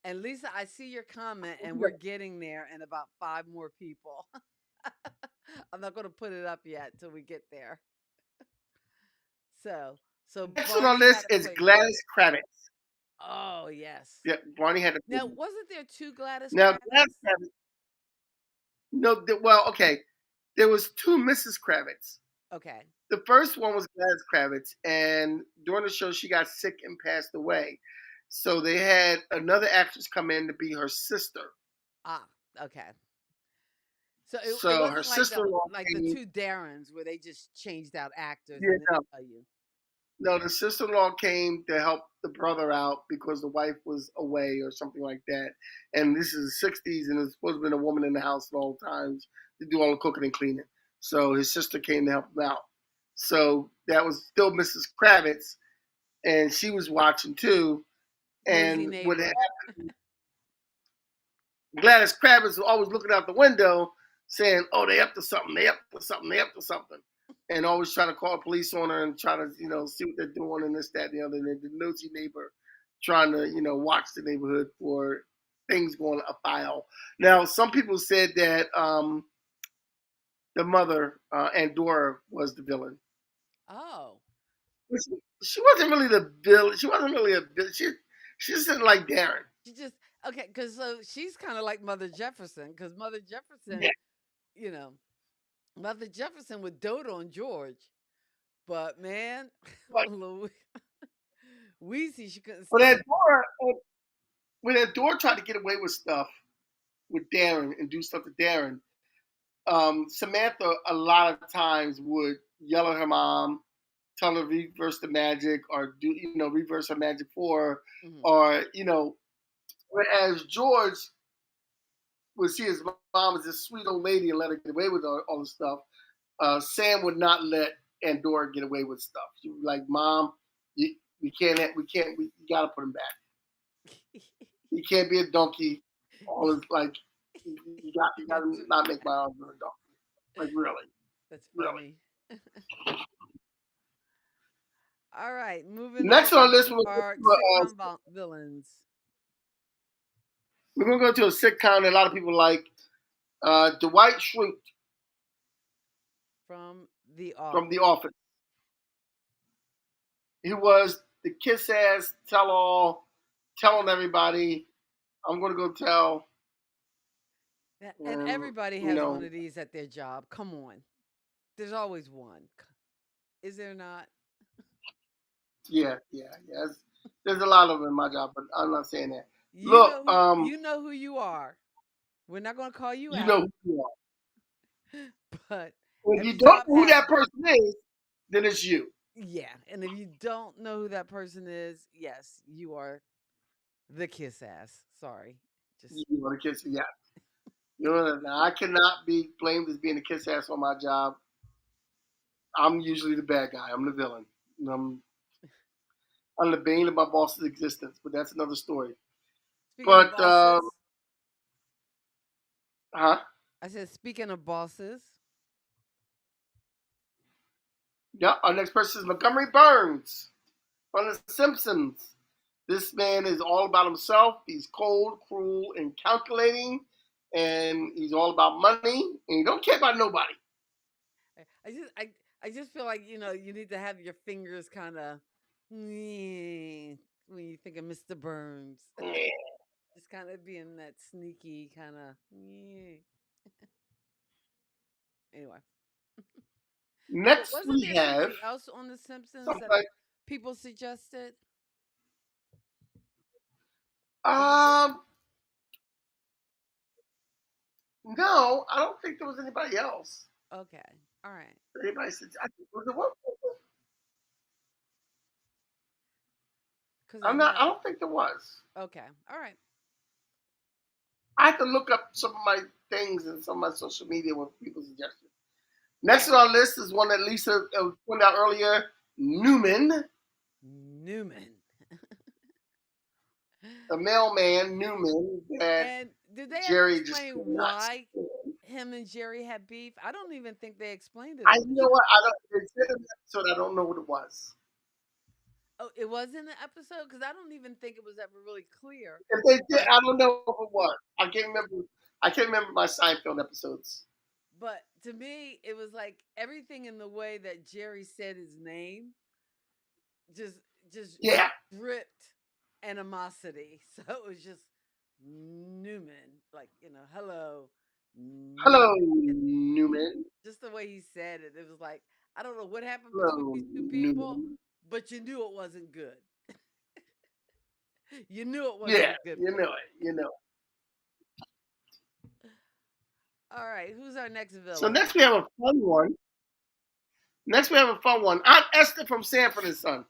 [SPEAKER 4] And Lisa, I see your comment, and we're getting there in about 5 more people. I'm not going to put it up yet till we get there. So
[SPEAKER 5] next one on this is Gladys Kravitz.
[SPEAKER 4] Oh yes.
[SPEAKER 5] Yeah, Barney had a.
[SPEAKER 4] Now, wasn't there 2 Gladys?
[SPEAKER 5] Now
[SPEAKER 4] Kravitz?
[SPEAKER 5] Gladys Kravitz. No, okay. There was 2 Mrs. Kravitz.
[SPEAKER 4] Okay.
[SPEAKER 5] The first one was Gladys Kravitz, and during the show, she got sick and passed away. So they had another actress come in to be her sister.
[SPEAKER 4] Ah, okay. So it
[SPEAKER 5] her
[SPEAKER 4] wasn't
[SPEAKER 5] sister-in-law
[SPEAKER 4] like the 2 Darrens where they just changed out actors.
[SPEAKER 5] Yeah,
[SPEAKER 4] and
[SPEAKER 5] no.
[SPEAKER 4] tell you.
[SPEAKER 5] No, the sister-in-law came to help the brother out because the wife was away or something like that. And this is the 60s, and there's supposed to be a woman in the house at all times to do all the cooking and cleaning. So his sister came to help him out. So that was still Mrs. Kravitz, and she was watching too. And what happened, Gladys Kravitz was always looking out the window saying, "Oh, they up to something, they up to something, they up to something." and always trying to call police on her and try to, see what they're doing and this, that, and the other. And the nosy neighbor trying to, watch the neighborhood for things going afoul. Now, some people said that the mother, Andorra, was the villain.
[SPEAKER 4] Oh,
[SPEAKER 5] She wasn't really the villain. She wasn't really a villain. She just didn't like Darren.
[SPEAKER 4] she just okay, because so she's kind of like Mother Jefferson, because Mother Jefferson,
[SPEAKER 5] Yeah.
[SPEAKER 4] you know, Mother Jefferson would dote on George, but man,
[SPEAKER 5] But
[SPEAKER 4] Weezy, she couldn't
[SPEAKER 5] when
[SPEAKER 4] stand.
[SPEAKER 5] Andorra tried to get away with stuff with Darren and do stuff to Darren, Samantha a lot of times would yell at her mom, tell her to reverse the magic or do reverse her magic for her,
[SPEAKER 4] Mhm.
[SPEAKER 5] or whereas George would see his mom as this sweet old lady and let her get away with all this stuff. Sam would not let Andorra get away with stuff. She was like, "Mom, we can't, we gotta put him back. He can't be a donkey. All is like, you got to not make my husband a donkey. Like really,
[SPEAKER 4] That's
[SPEAKER 5] really."
[SPEAKER 4] funny. All right, moving
[SPEAKER 5] Next on our
[SPEAKER 4] on
[SPEAKER 5] list,
[SPEAKER 4] to our sitcom villains
[SPEAKER 5] we're gonna go to a sitcom that a lot of people like. Dwight Schrute
[SPEAKER 4] from The Office.
[SPEAKER 5] from The Office. He was the kiss ass, tell all, telling everybody, "I'm gonna go tell."
[SPEAKER 4] And
[SPEAKER 5] And
[SPEAKER 4] everybody has one of these at their job. Come on. There's always one. Is there not?
[SPEAKER 5] yeah. There's a lot of them in my job, but I'm not saying that.
[SPEAKER 4] You
[SPEAKER 5] Look,
[SPEAKER 4] know who you are. We're not going to call you
[SPEAKER 5] you know
[SPEAKER 4] out,
[SPEAKER 5] who you are.
[SPEAKER 4] but
[SPEAKER 5] If you
[SPEAKER 4] every
[SPEAKER 5] don't
[SPEAKER 4] job
[SPEAKER 5] know who
[SPEAKER 4] has
[SPEAKER 5] that person is, then it's you.
[SPEAKER 4] yeah, and if you don't know who that person is, yes, you are the kiss ass. Sorry. Just
[SPEAKER 5] You want to kiss? Yeah. Now I cannot be blamed as being a kiss ass on my job. I'm usually the bad guy. I'm the villain. I'm, I'm the bane of my boss's existence, but that's another story.
[SPEAKER 4] speaking of
[SPEAKER 5] But
[SPEAKER 4] bosses,
[SPEAKER 5] huh?
[SPEAKER 4] I said speaking of bosses,
[SPEAKER 5] Yeah. Our next person is Montgomery Burns from The Simpsons. This man is all about himself. He's cold, cruel, and calculating, and he's all about money, and he don't care about nobody.
[SPEAKER 4] I just I just feel like, you need to have your fingers kind of when you think of Mr. Burns.
[SPEAKER 5] Yeah.
[SPEAKER 4] Just kind of being that sneaky kind of anyway.
[SPEAKER 5] Next
[SPEAKER 4] Wasn't
[SPEAKER 5] we
[SPEAKER 4] there
[SPEAKER 5] have
[SPEAKER 4] somebody else on The Simpsons that
[SPEAKER 5] something.
[SPEAKER 4] people suggested? Was it just
[SPEAKER 5] Um, no, I don't think there was anybody else.
[SPEAKER 4] okay? All right,
[SPEAKER 5] Anybody said, I think, was it one?
[SPEAKER 4] because I
[SPEAKER 5] I
[SPEAKER 4] know.
[SPEAKER 5] don't think there was.
[SPEAKER 4] Okay, all right.
[SPEAKER 5] I have to look up some of my things and some of my social media what people suggested. Next on our list is one that Lisa pointed out earlier, Newman,
[SPEAKER 4] Newman.
[SPEAKER 5] the mailman Newman that
[SPEAKER 4] And did they ever
[SPEAKER 5] Jerry just
[SPEAKER 4] explain
[SPEAKER 5] could not
[SPEAKER 4] why
[SPEAKER 5] stand.
[SPEAKER 4] him and Jerry had beef? I don't even think they explained it
[SPEAKER 5] I
[SPEAKER 4] on the
[SPEAKER 5] know
[SPEAKER 4] show.
[SPEAKER 5] what I don't. They said in the episode. I don't know what it was.
[SPEAKER 4] Oh, it was in the episode because I don't even think it was ever really clear.
[SPEAKER 5] If they did,
[SPEAKER 4] But
[SPEAKER 5] I don't know if it was. I can't remember. I can't remember my Seinfeld episodes.
[SPEAKER 4] but to me, it was like everything in the way that Jerry said his name just just
[SPEAKER 5] Yeah.
[SPEAKER 4] dripped animosity. So it was just Newman, like hello,
[SPEAKER 5] Hello,
[SPEAKER 4] Newman.
[SPEAKER 5] Newman.
[SPEAKER 4] Just the way he said it, it was like I don't know what happened between
[SPEAKER 5] Hello,
[SPEAKER 4] these two people,
[SPEAKER 5] Newman.
[SPEAKER 4] but you knew it wasn't good. You knew it wasn't
[SPEAKER 5] Yeah,
[SPEAKER 4] a good
[SPEAKER 5] you
[SPEAKER 4] place.
[SPEAKER 5] know it. You know.
[SPEAKER 4] All right, who's our next
[SPEAKER 5] So
[SPEAKER 4] villain?
[SPEAKER 5] next we have a fun one. Next we have a fun one. Aunt Esther from Sanford and Son.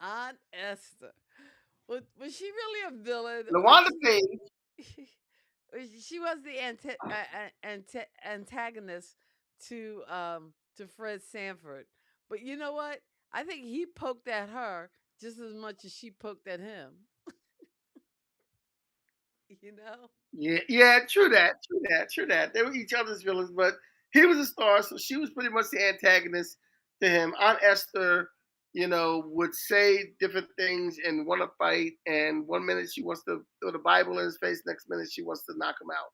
[SPEAKER 4] Aunt Esther. Was she really a villain, or
[SPEAKER 5] LaWanda Page.
[SPEAKER 4] she was the antagonist to Fred Sanford? But you know what? I think he poked at her just as much as she poked at him. You know?
[SPEAKER 5] Yeah, true that. They were each other's villains, but he was a star, so she was pretty much the antagonist to him. Aunt Esther, would say different things and want to fight. And one minute she wants to throw the Bible in his face, next minute she wants to knock him out.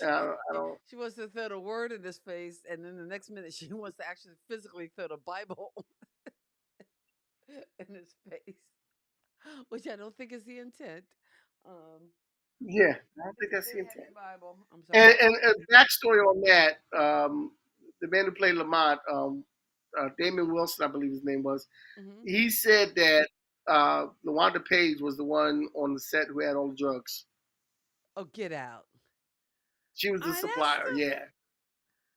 [SPEAKER 5] I don't.
[SPEAKER 4] She wants to throw the word in his face, and then the next minute she wants to actually physically throw the Bible in his face, which I don't think is the intent. Um,
[SPEAKER 5] Yeah, I don't think
[SPEAKER 4] it's a
[SPEAKER 5] that's the
[SPEAKER 4] big heavy
[SPEAKER 5] intent.
[SPEAKER 4] Bible. I'm
[SPEAKER 5] And,
[SPEAKER 4] sorry.
[SPEAKER 5] and a backstory on that, the man who played Lamont, Damon Wilson, I believe his name was,
[SPEAKER 4] Hmm.
[SPEAKER 5] he said that LaWanda Page was the one on the set who had all the drugs.
[SPEAKER 4] Oh, get out.
[SPEAKER 5] She was the
[SPEAKER 4] Aunt
[SPEAKER 5] supplier,
[SPEAKER 4] Esther?
[SPEAKER 5] yeah.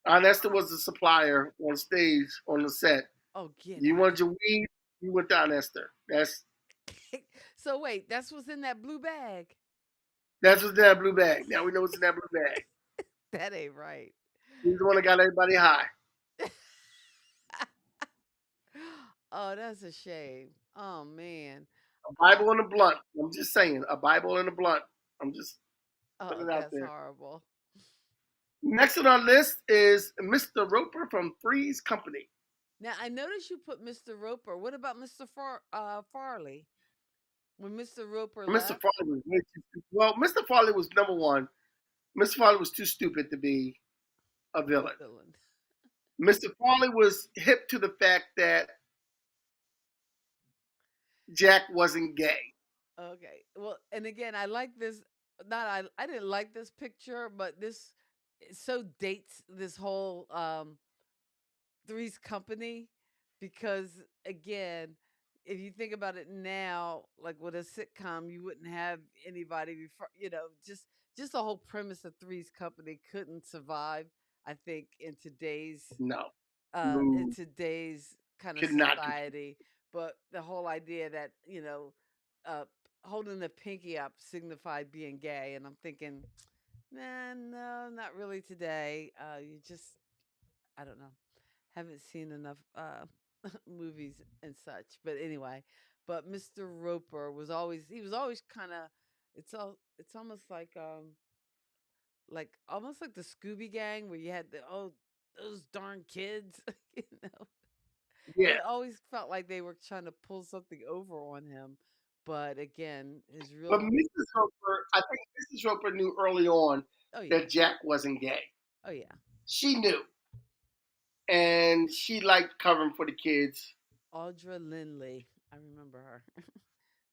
[SPEAKER 5] Aunt Esther
[SPEAKER 4] Oh,
[SPEAKER 5] was the supplier on stage on the set.
[SPEAKER 4] oh, get
[SPEAKER 5] You
[SPEAKER 4] out.
[SPEAKER 5] wanted your weed, you went to Aunt Esther.
[SPEAKER 4] So wait, that's what's in that blue bag.
[SPEAKER 5] That's what's in that blue bag. Now we know what's in that blue bag.
[SPEAKER 4] That ain't right.
[SPEAKER 5] He's the one that got everybody high.
[SPEAKER 4] Oh, that's a shame. Oh man.
[SPEAKER 5] A Bible and a blunt. I'm just saying, a Bible and a blunt. I'm just
[SPEAKER 4] Oh,
[SPEAKER 5] putting it out
[SPEAKER 4] that's
[SPEAKER 5] there.
[SPEAKER 4] horrible.
[SPEAKER 5] Next on our list is Mr. Roper from Three's Company.
[SPEAKER 4] Now I noticed you put Mr. Roper. What about Mr. Farley? When Mr. Roper
[SPEAKER 5] Mr.
[SPEAKER 4] left,
[SPEAKER 5] Farley was way too stupid. Well, Mr. Farley was number one. Mr. Farley was too stupid to be a
[SPEAKER 4] a
[SPEAKER 5] villain.
[SPEAKER 4] villain.
[SPEAKER 5] Mr. Farley was hip to the fact that Jack wasn't gay.
[SPEAKER 4] Okay. Well, and again, I like this. Not I didn't like this picture, but this it so dates this whole Three's Company because again, if you think about it now, like with a sitcom, you wouldn't have anybody before, just the whole premise of Three's Company couldn't survive, I think,
[SPEAKER 5] No,
[SPEAKER 4] in
[SPEAKER 5] no,
[SPEAKER 4] today's kind of
[SPEAKER 5] could not.
[SPEAKER 4] society. But the whole idea that, uh holding the pinky up signified being gay, and I'm thinking, nah, no, not really today. You just, I don't know, haven't seen enough movies and such. But anyway, but Mr. Roper he was always kind of, it's almost like almost like the Scooby Gang where you had those darn kids, you know.
[SPEAKER 5] Yeah,
[SPEAKER 4] It always felt like they were trying to pull something over on him. But again, his
[SPEAKER 5] but
[SPEAKER 4] real
[SPEAKER 5] Mrs. Roper, I think Mrs. Roper knew early on
[SPEAKER 4] oh yeah.
[SPEAKER 5] that Jack wasn't gay.
[SPEAKER 4] Oh yeah.
[SPEAKER 5] She knew, and she liked covering for the kids.
[SPEAKER 4] Audra Lindley. I remember her.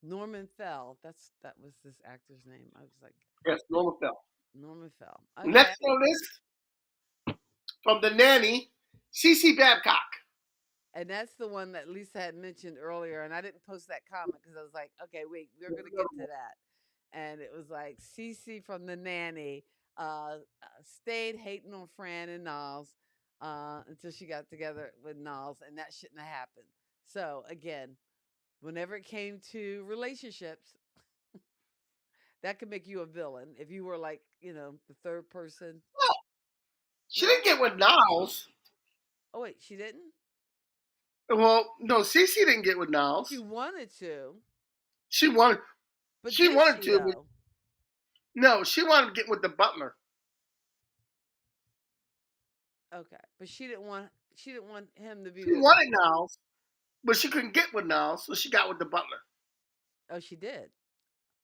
[SPEAKER 4] Norman Fell. That was this actor's name. I was like,
[SPEAKER 5] Yes, Norma Bell.
[SPEAKER 4] Norman Fell. Okay.
[SPEAKER 5] Next on this, from the nanny, Cece Babcock.
[SPEAKER 4] And that's the one that Lisa had mentioned earlier. And I didn't post that comment because I was like, okay, wait, we're going to get to that. And it was like Cece from The Nanny stayed hating on Fran and Niles until she got together with Niles. And that shouldn't have happened. So, again, whenever it came to relationships, that could make you a villain. If you were like, the third person.
[SPEAKER 5] Well, she
[SPEAKER 4] What?
[SPEAKER 5] didn't get with Niles.
[SPEAKER 4] Oh, wait, she didn't?
[SPEAKER 5] Well, no, Cece didn't get with
[SPEAKER 4] She
[SPEAKER 5] Niles.
[SPEAKER 4] wanted to.
[SPEAKER 5] She wanted,
[SPEAKER 4] But
[SPEAKER 5] she
[SPEAKER 4] did
[SPEAKER 5] wanted
[SPEAKER 4] she,
[SPEAKER 5] to, but
[SPEAKER 4] though?
[SPEAKER 5] no, she wanted to get with the butler.
[SPEAKER 4] Okay. But she didn't want him to be
[SPEAKER 5] She
[SPEAKER 4] with.
[SPEAKER 5] wanted Niles, but she couldn't get with Niles, so she got with the butler.
[SPEAKER 4] Oh, she did.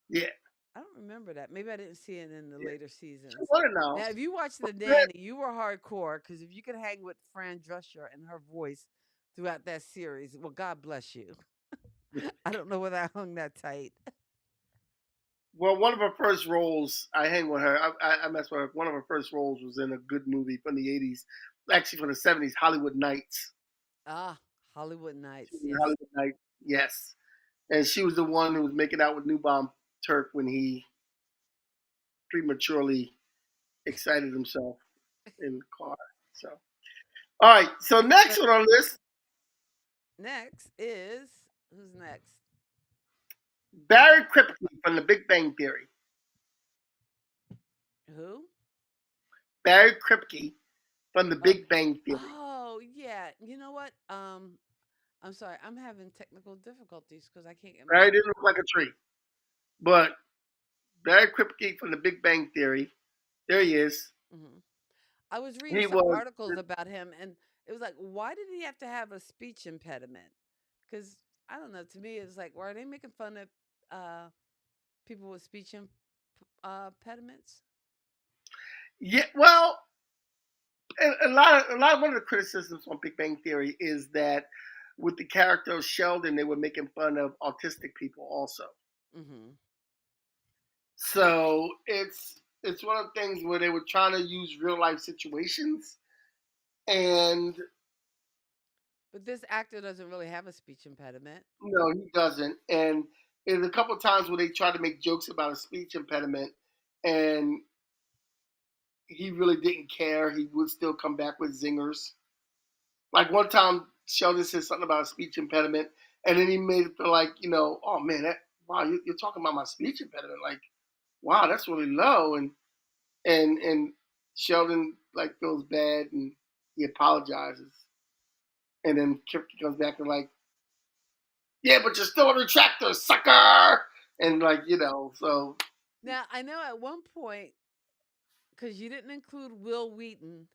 [SPEAKER 5] Yeah,
[SPEAKER 4] I don't remember that. Maybe I didn't see it in the
[SPEAKER 5] yeah.
[SPEAKER 4] later
[SPEAKER 5] She
[SPEAKER 4] seasons.
[SPEAKER 5] wanted
[SPEAKER 4] Now,
[SPEAKER 5] Niles.
[SPEAKER 4] if you watch The
[SPEAKER 5] Then,
[SPEAKER 4] Nanny, you were hardcore because if you could hang with Fran Drescher and her voice throughout that series, well, God bless you. I don't know whether I hung that tight.
[SPEAKER 5] well, one of her first roles, I hang with her. I mess with her. One of her first roles was in a good movie from the '80s, actually from the '70s, Hollywood Nights.
[SPEAKER 4] Ah, Hollywood
[SPEAKER 5] She
[SPEAKER 4] Nights.
[SPEAKER 5] was in
[SPEAKER 4] Yes.
[SPEAKER 5] Hollywood Nights, yes. And she was the one who was making out with New Bomb Turk when he prematurely excited himself in the car. So, all right. So next
[SPEAKER 4] But
[SPEAKER 5] one on this,
[SPEAKER 4] next is who's next?
[SPEAKER 5] Barry Kripke from The Big Bang Theory.
[SPEAKER 4] Who?
[SPEAKER 5] Barry Kripke from The
[SPEAKER 4] Oh,
[SPEAKER 5] Big Bang Theory.
[SPEAKER 4] oh yeah. You know what? I'm sorry. I'm having technical difficulties because I can't get my.
[SPEAKER 5] Barry didn't look like a tree, but Barry Kripke from The Big Bang Theory. There he is.
[SPEAKER 4] Mhm. I was reading
[SPEAKER 5] He
[SPEAKER 4] some
[SPEAKER 5] was.
[SPEAKER 4] articles about him, and it was like, why did he have to have a speech impediment? Because I don't know. To me, it's like, why are they making fun of uh, people with impediments?
[SPEAKER 5] Yeah, well, a lot of one of the criticisms on Big Bang Theory is that with the character of Sheldon, they were making fun of autistic people also.
[SPEAKER 4] Hmm.
[SPEAKER 5] So it's one of the things where they were trying to use real life situations, and
[SPEAKER 4] But this actor doesn't really have a speech impediment.
[SPEAKER 5] no, he doesn't. And there's a couple of times where they try to make jokes about a speech impediment, and he really didn't care. He would still come back with zingers. Like one time, Sheldon said something about a speech impediment, and then he made it feel like, oh man, wow, you're talking about my speech impediment. Like, wow, that's really low. And Sheldon like feels bad and he apologizes, and then Kip comes back and like, yeah, but you're still a retractor, sucker. And like, so
[SPEAKER 4] Now I know at one point, because you didn't include Will Wheaton,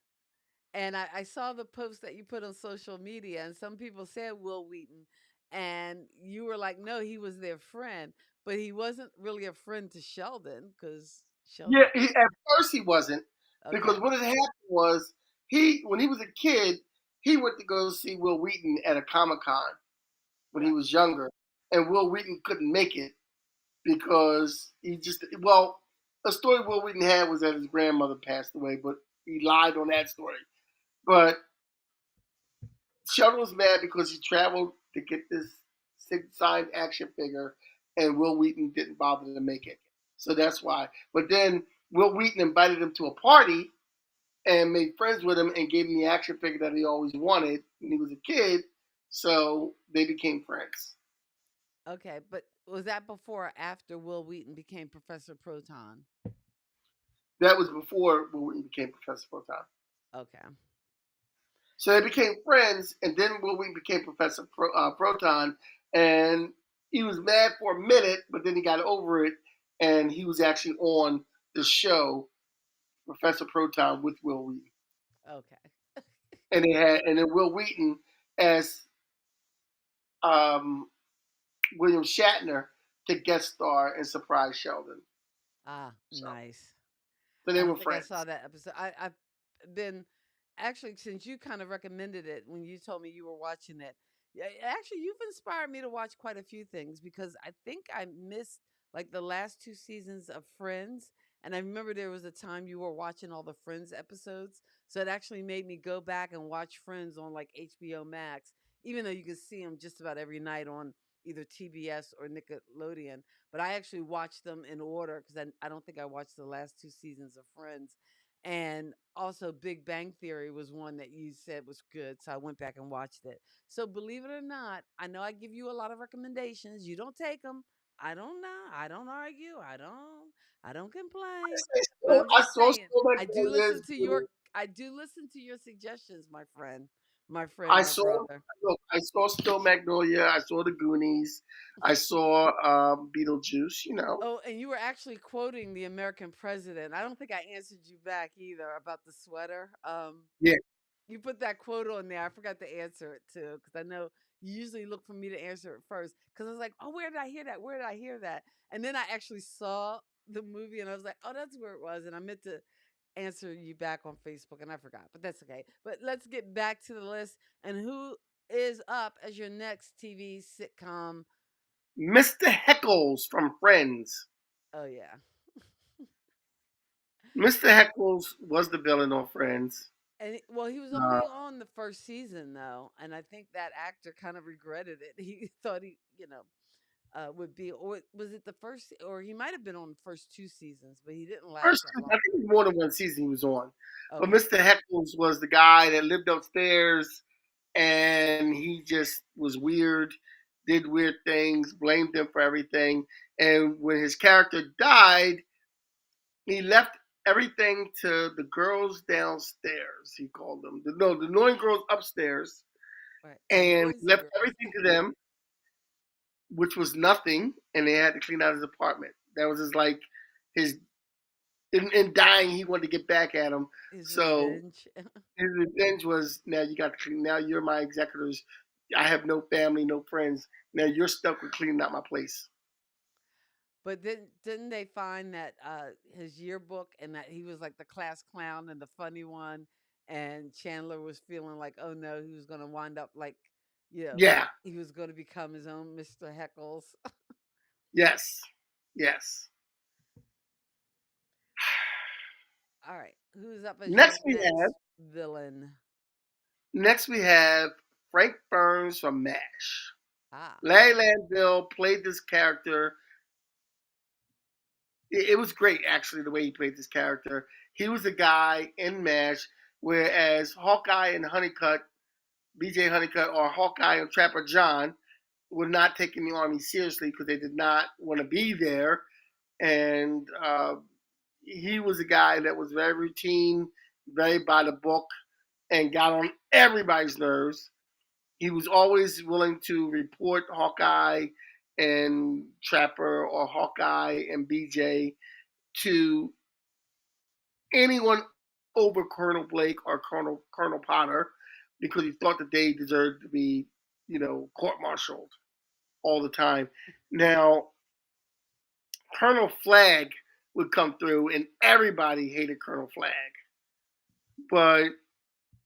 [SPEAKER 4] and I saw the post that you put on social media, and some people said Will Wheaton, and you were like, no, he was their friend, but he wasn't really a friend to Sheldon because
[SPEAKER 5] yeah,
[SPEAKER 4] Sheldon.
[SPEAKER 5] at first he wasn't, because
[SPEAKER 4] Okay,
[SPEAKER 5] what had happened was when he was a kid, he went to go see Will Wheaton at a Comic Con when he
[SPEAKER 4] right.
[SPEAKER 5] was younger, and Will Wheaton couldn't make it because he just a story Will Wheaton had was that his grandmother passed away, but he lied on that story. But Sheldon was mad because he traveled to get this signed action figure, and Will Wheaton didn't bother to make it. So that's why. But then Will Wheaton invited him to a party and made friends with him and gave him the action figure that he always wanted when he was a kid. So they became friends.
[SPEAKER 4] Okay, but was that before or after Will Wheaton became Professor Proton?
[SPEAKER 5] That was before Will Wheaton became Professor Proton.
[SPEAKER 4] Okay.
[SPEAKER 5] So they became friends, and then Will Wheaton became Professor Proton, and he was mad for a minute, but then he got over it, and he was actually on the show Professor Proton with Will Wheaton,
[SPEAKER 4] Okay.
[SPEAKER 5] and then Will Wheaton as um, William Shatner to guest star and surprise Sheldon.
[SPEAKER 4] Ah,
[SPEAKER 5] So,
[SPEAKER 4] nice.
[SPEAKER 5] so
[SPEAKER 4] I
[SPEAKER 5] they were
[SPEAKER 4] don't think I saw
[SPEAKER 5] friends.
[SPEAKER 4] that episode. I've been actually since you kind of recommended it when you told me you were watching it. Yeah, actually, you've inspired me to watch quite a few things because I think I missed like the last two seasons of Friends, and I remember there was a time you were watching all the Friends episodes, so it actually made me go back and watch Friends on like HBO Max, even though you can see them just about every night on either TBS or Nickelodeon. But I actually watched them in order because I don't think I watched the last two seasons of Friends. And also, Big Bang Theory was one that you said was good. So I went back and watched it. So believe it or not, I know I give you a lot of recommendations. You don't take them. I don't know. I don't argue. I don't complain. But I'm
[SPEAKER 5] I
[SPEAKER 4] just
[SPEAKER 5] saw
[SPEAKER 4] saying,
[SPEAKER 5] so
[SPEAKER 4] I
[SPEAKER 5] many
[SPEAKER 4] do listen
[SPEAKER 5] years.
[SPEAKER 4] to your I do listen to your suggestions, my friend,
[SPEAKER 5] I
[SPEAKER 4] my
[SPEAKER 5] saw
[SPEAKER 4] brother.
[SPEAKER 5] look, I saw Still Magnolia. I saw The Goonies. I saw Beetlejuice.
[SPEAKER 4] Oh, and you were actually quoting the American president. I don't think I answered you back either about the sweater.
[SPEAKER 5] Yeah.
[SPEAKER 4] You put that quote on there. I forgot to answer it too because I know you usually look for me to answer it first. Because I was like, oh, where did I hear that? Where did I hear that? And then I actually saw the movie and I was like, oh, that's where it was. And I meant to answer you back on Facebook and I forgot, but that's okay. But let's get back to the list and who is up as your next TV sitcom.
[SPEAKER 5] Mr. Heckles from Friends.
[SPEAKER 4] Oh yeah.
[SPEAKER 5] Mr. Heckles was the villain on Friends.
[SPEAKER 4] And well, he was
[SPEAKER 5] Uh,
[SPEAKER 4] only on the first season though, and I think that actor kind of regretted it. He thought would be, or was it the first, or he might have been on the first two seasons, but he didn't last
[SPEAKER 5] First,
[SPEAKER 4] that
[SPEAKER 5] I
[SPEAKER 4] long.
[SPEAKER 5] think it was more than one season he was on. But
[SPEAKER 4] Okay,
[SPEAKER 5] Mr. Heckles was the guy that lived upstairs, and he just was weird, did weird things, blamed them for everything. And when his character died, he left everything to the girls downstairs. He called them the annoying girls upstairs,
[SPEAKER 4] right, the
[SPEAKER 5] and
[SPEAKER 4] noisy
[SPEAKER 5] left
[SPEAKER 4] girls.
[SPEAKER 5] everything to them, which was nothing, and they had to clean out his apartment. That was his in dying, he wanted to get back at him.
[SPEAKER 4] His
[SPEAKER 5] So
[SPEAKER 4] revenge.
[SPEAKER 5] his revenge was, now you got to clean. Now you're my executors. I have no family, no friends. Now you're stuck with cleaning out my place.
[SPEAKER 4] But didn't they find that his yearbook and that he was like the class clown and the funny one, and Chandler was feeling like, oh no, he was going to wind up like,
[SPEAKER 5] Yeah.
[SPEAKER 4] he was going to become his own Mr. Heckles.
[SPEAKER 5] Yes. Yes.
[SPEAKER 4] All right, who's up as your
[SPEAKER 5] Next we have
[SPEAKER 4] next villain?
[SPEAKER 5] next we have Frank Burns from MASH.
[SPEAKER 4] Ah,
[SPEAKER 5] Larry Landville played this character. It was great, actually, the way he played this character. He was a guy in MASH, whereas Hawkeye and Honeycutt, BJ Honeycutt, or Hawkeye and Trapper John were not taking the Army seriously because they did not want to be there. And he was a guy that was very routine, very by the book, and got on everybody's nerves. He was always willing to report Hawkeye and Trapper or Hawkeye and BJ to anyone over Colonel Blake or Colonel Potter because he thought that they deserved to be, court-martialed all the time. Now, Colonel Flagg would come through, and everybody hated Colonel Flagg. But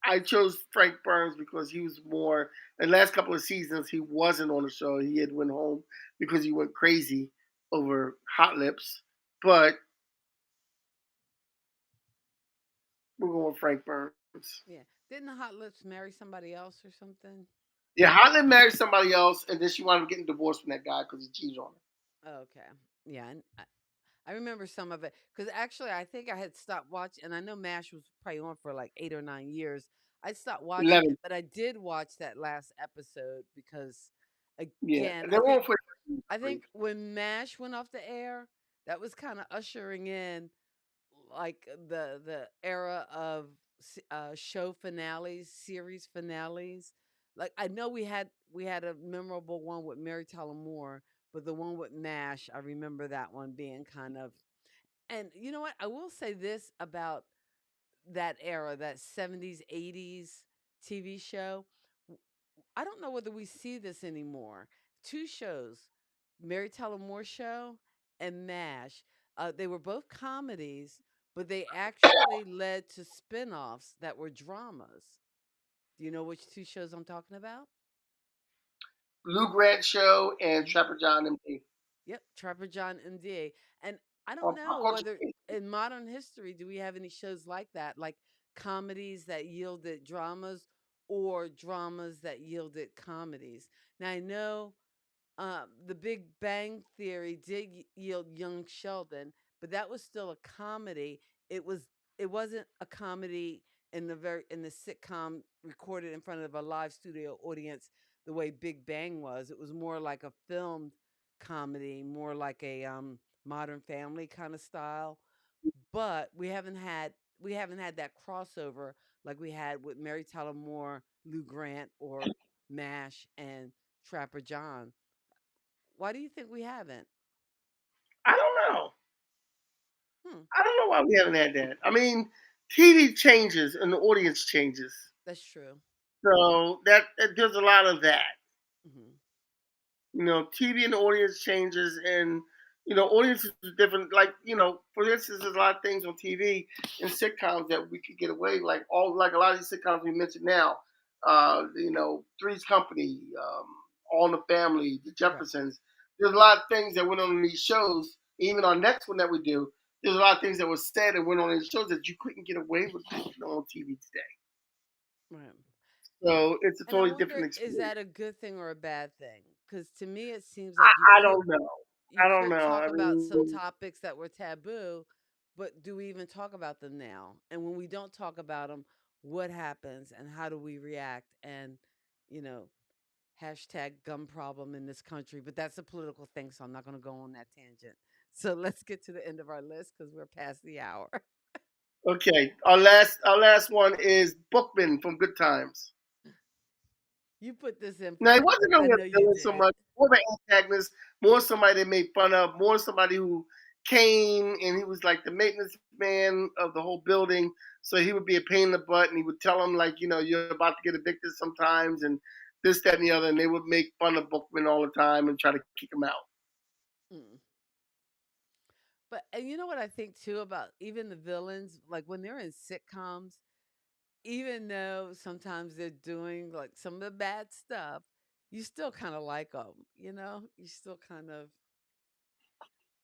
[SPEAKER 5] I chose Frank Burns because he was more. In the last couple of seasons, he wasn't on the show. He had went home because he went crazy over Hot Lips. But we're going with Frank Burns.
[SPEAKER 4] yeah. Didn't the Hot Lips marry somebody else or something?
[SPEAKER 5] Yeah, Hot Lips married somebody else, and then she wound up getting divorced from that guy because he cheated on her.
[SPEAKER 4] Oh, okay. Yeah, and I remember some of it because actually I think I had stopped watching, and I know MASH was probably on for like 8 or 9 years. I stopped watching
[SPEAKER 5] 11.
[SPEAKER 4] it, but I did watch that last episode because,
[SPEAKER 5] Yeah,
[SPEAKER 4] again,
[SPEAKER 5] and they were on for.
[SPEAKER 4] I think when MASH went off the air, that was kind of ushering in like the era of show finales, series finales. Like I know we had a memorable one with Mary Tyler Moore, but the one with Mash, I remember that one being kind of. And you know what? I will say this about that era, that 70s, 80s TV show. I don't know whether we see this anymore. Two shows, Mary Tyler Moore Show and MASH. They were both comedies, but they actually led to spin-offs that were dramas. Do you know which two shows I'm talking about?
[SPEAKER 5] Lou Grant Show and
[SPEAKER 4] Mhm.
[SPEAKER 5] Trapper John M.D.
[SPEAKER 4] Yep, Trapper John MD. And I don't
[SPEAKER 5] on Pop
[SPEAKER 4] know
[SPEAKER 5] Culture.
[SPEAKER 4] whether in modern history do we have any shows like that, like comedies that yielded dramas or dramas that yielded comedies. Now I know the Big Bang Theory did yield Young Sheldon, but that was still a comedy. It was it wasn't a comedy in the sitcom recorded in front of a live studio audience the way Big Bang was. It was more like a filmed comedy, more like a Modern Family kind of style. But we haven't had that crossover like we had with Mary Tyler Moore, Lou Grant, or Mash and Trapper John. Why do you think we haven't?
[SPEAKER 5] I don't know.
[SPEAKER 4] Hmm,
[SPEAKER 5] I don't know why we haven't had that. I mean, TV changes and the audience changes,
[SPEAKER 4] that's true.
[SPEAKER 5] so that there's a lot of that.
[SPEAKER 4] Hmm.
[SPEAKER 5] TV and the audience changes, and audiences are different. Like, for instance, there's a lot of things on TV and sitcoms that we could get away, like a lot of these sitcoms we mentioned now. Three's Company, All in the Family, The
[SPEAKER 4] Right.
[SPEAKER 5] Jeffersons. There's a lot of things that went on in these shows. Even our next one that we do, there's a lot of things that was said and went on in these shows that you couldn't get away with on TV today.
[SPEAKER 4] Right.
[SPEAKER 5] So it's a
[SPEAKER 4] And I
[SPEAKER 5] totally
[SPEAKER 4] wonder,
[SPEAKER 5] different
[SPEAKER 4] is
[SPEAKER 5] experience.
[SPEAKER 4] that a good thing or a bad thing? Because to me, it seems like you
[SPEAKER 5] I
[SPEAKER 4] could
[SPEAKER 5] don't know.
[SPEAKER 4] you
[SPEAKER 5] I don't
[SPEAKER 4] could
[SPEAKER 5] know.
[SPEAKER 4] talk
[SPEAKER 5] I
[SPEAKER 4] about some
[SPEAKER 5] mean,
[SPEAKER 4] topics that were taboo, but do we even talk about them now? And when we don't talk about them, what happens and how do we react? And you know, hashtag gun problem in this country. But that's a political thing, so I'm not going to go on that tangent. So let's get to the end of our list because we're past the hour.
[SPEAKER 5] okay, our last one is Bookman from Good Times.
[SPEAKER 4] You put this in
[SPEAKER 5] Now he
[SPEAKER 4] purpose.
[SPEAKER 5] wasn't
[SPEAKER 4] I
[SPEAKER 5] really a
[SPEAKER 4] know you
[SPEAKER 5] villain so
[SPEAKER 4] did.
[SPEAKER 5] much, more of an antagonist, more somebody they made fun of, more somebody who came and he was like the maintenance man of the whole building. So he would be a pain in the butt, and he would tell them like, you're about to get evicted sometimes, and this, that, and the other, and they would make fun of Bookman all the time and try to kick him out.
[SPEAKER 4] Mm. But and you know what I think too about even the villains, like when they're in sitcoms, even though sometimes they're doing like some of the bad stuff, you still kind of like them. You still kind of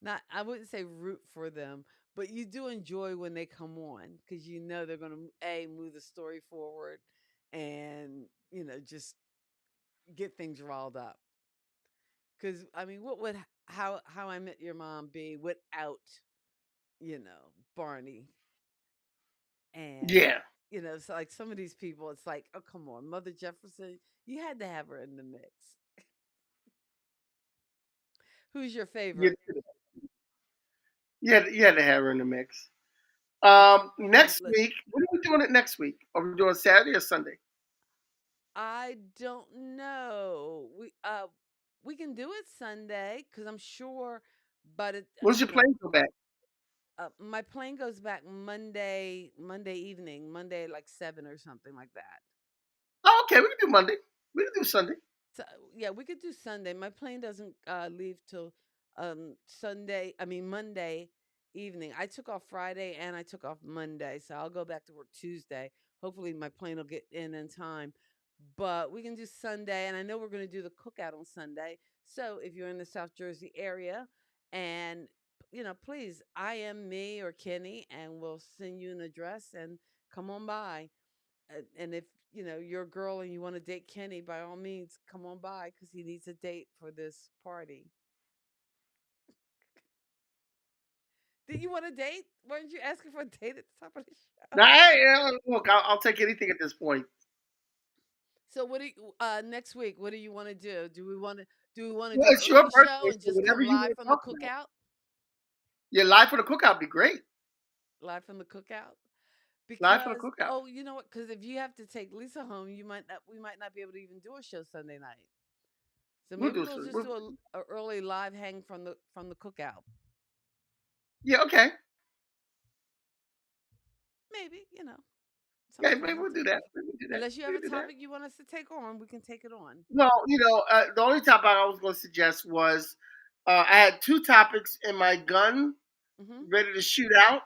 [SPEAKER 4] not. I wouldn't say root for them, but you do enjoy when they come on because you know they're going to a move the story forward, and just get things riled up. Because I mean, what would how I Met Your Mom be without Barney and
[SPEAKER 5] Yeah.
[SPEAKER 4] it's like some of these people. It's like, oh come on, Mother Jefferson, you had to have her in the mix. Who's your
[SPEAKER 5] You,
[SPEAKER 4] favorite?
[SPEAKER 5] you had to have her in the mix.
[SPEAKER 4] Okay,
[SPEAKER 5] Next week, what are we doing it next week? Are we doing Saturday or Sunday?
[SPEAKER 4] I don't know. We can do it Sunday because I'm sure, but
[SPEAKER 5] When's your plane go back?
[SPEAKER 4] my plane goes back Monday evening, Monday like 7 or something like that.
[SPEAKER 5] Oh, okay, we can do Monday. We can do Sunday.
[SPEAKER 4] So yeah, we could do Sunday. My plane doesn't leave till Sunday. I mean Monday evening. I took off Friday and I took off Monday, so I'll go back to work Tuesday. Hopefully my plane will get in time. But we can do Sunday, and I know we're going to do the cookout on Sunday. So if you're in the South Jersey area, and please, I am me or Kenny, and we'll send you an address and come on by. And if you're a girl and you want to date Kenny, by all means, come on by because he needs a date for this party. Did you want a date? Weren't you asking for a date at the top of the show?
[SPEAKER 5] Now, hey, look, I'll take anything at this point.
[SPEAKER 4] So what do you, next week? What do you want to do? Do we want to
[SPEAKER 5] Well,
[SPEAKER 4] do
[SPEAKER 5] it's your
[SPEAKER 4] early show
[SPEAKER 5] birthday,
[SPEAKER 4] and
[SPEAKER 5] so
[SPEAKER 4] just
[SPEAKER 5] whatever
[SPEAKER 4] come
[SPEAKER 5] you
[SPEAKER 4] live
[SPEAKER 5] want to
[SPEAKER 4] from the
[SPEAKER 5] talk about.
[SPEAKER 4] cookout?
[SPEAKER 5] Yeah, live for the cookout would be great.
[SPEAKER 4] Live from the cookout.
[SPEAKER 5] Live for the
[SPEAKER 4] Because
[SPEAKER 5] cookout.
[SPEAKER 4] you know what? Because if you have to take Lisa home, we might not be able to even do a show Sunday night. So
[SPEAKER 5] We'll
[SPEAKER 4] maybe
[SPEAKER 5] do
[SPEAKER 4] we'll
[SPEAKER 5] so.
[SPEAKER 4] just do a early live hang from the cookout.
[SPEAKER 5] Yeah, okay.
[SPEAKER 4] Maybe
[SPEAKER 5] Yeah,
[SPEAKER 4] something
[SPEAKER 5] maybe we'll
[SPEAKER 4] positive.
[SPEAKER 5] do that. Maybe we'll do that.
[SPEAKER 4] Unless you have
[SPEAKER 5] Maybe
[SPEAKER 4] a
[SPEAKER 5] we'll do that.
[SPEAKER 4] topic you want us to take on, we can take it on.
[SPEAKER 5] Well, the only topic I was going to suggest was I had two topics in my gun
[SPEAKER 4] Hmm.
[SPEAKER 5] ready to shoot out,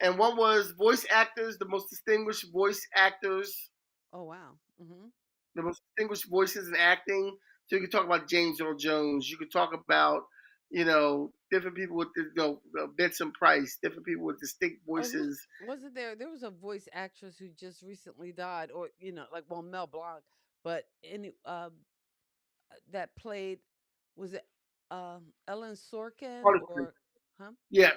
[SPEAKER 5] and one was voice actors, the most distinguished voice actors,
[SPEAKER 4] Oh wow. Hmm.
[SPEAKER 5] the most distinguished voices in acting. So you could talk about James Earl Jones. You could talk about, different people with Benson Price, different people with distinct
[SPEAKER 4] Oh, who
[SPEAKER 5] voices.
[SPEAKER 4] was it? There was a voice actress who just recently died, or like Mel Blanc, but that played, was it Ellen Sorkin
[SPEAKER 5] Harley Quinn.
[SPEAKER 4] or huh?
[SPEAKER 5] Yeah,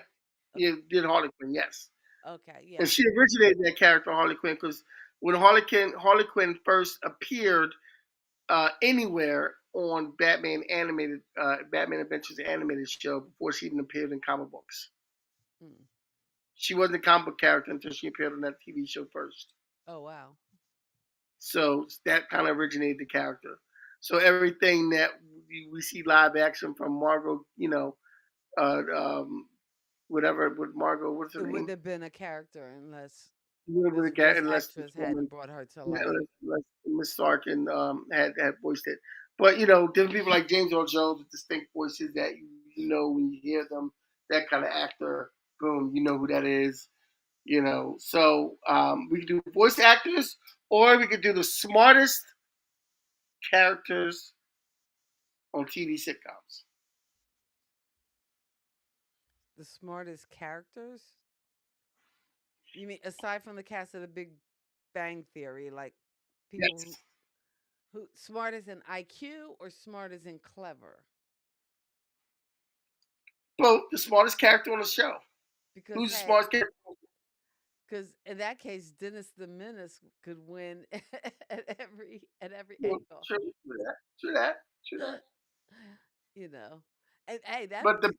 [SPEAKER 4] Okay,
[SPEAKER 5] you did Harley Quinn, yes.
[SPEAKER 4] okay,
[SPEAKER 5] And
[SPEAKER 4] yeah.
[SPEAKER 5] she originated that character, Harley Quinn, because when Harley Quinn first appeared anywhere on Batman Adventures animated show before she even appeared in comic books.
[SPEAKER 4] Mm.
[SPEAKER 5] She wasn't a comic book character until she appeared on that TV show first.
[SPEAKER 4] Oh wow.
[SPEAKER 5] So that kind of originated the character. So everything that we see live action from Margot, uh, um, whatever with Margot, what's her
[SPEAKER 4] It wouldn't
[SPEAKER 5] name?
[SPEAKER 4] have been a character unless
[SPEAKER 5] With
[SPEAKER 4] this
[SPEAKER 5] a cat,
[SPEAKER 4] voice
[SPEAKER 5] unless this
[SPEAKER 4] actress
[SPEAKER 5] woman,
[SPEAKER 4] hadn't brought her to life.
[SPEAKER 5] unless Miss Sarkin had voiced it. But different people like James Earl Jones with distinct voices that you know when you hear them. That kind of actor, boom, you know who that is. So we could do voice actors, or we could do the smartest characters on TV sitcoms.
[SPEAKER 4] The smartest characters? You mean aside from the cast of The Big Bang Theory, like people
[SPEAKER 5] Yes,
[SPEAKER 4] who smart as in IQ or smart as in clever?
[SPEAKER 5] both the smartest character on the show.
[SPEAKER 4] Because
[SPEAKER 5] Who's the
[SPEAKER 4] hey,
[SPEAKER 5] smartest character?
[SPEAKER 4] because in that case, Dennis the Menace could win at every
[SPEAKER 5] Well,
[SPEAKER 4] angle.
[SPEAKER 5] true that, true that, true that.
[SPEAKER 4] you know, and hey, that
[SPEAKER 5] But the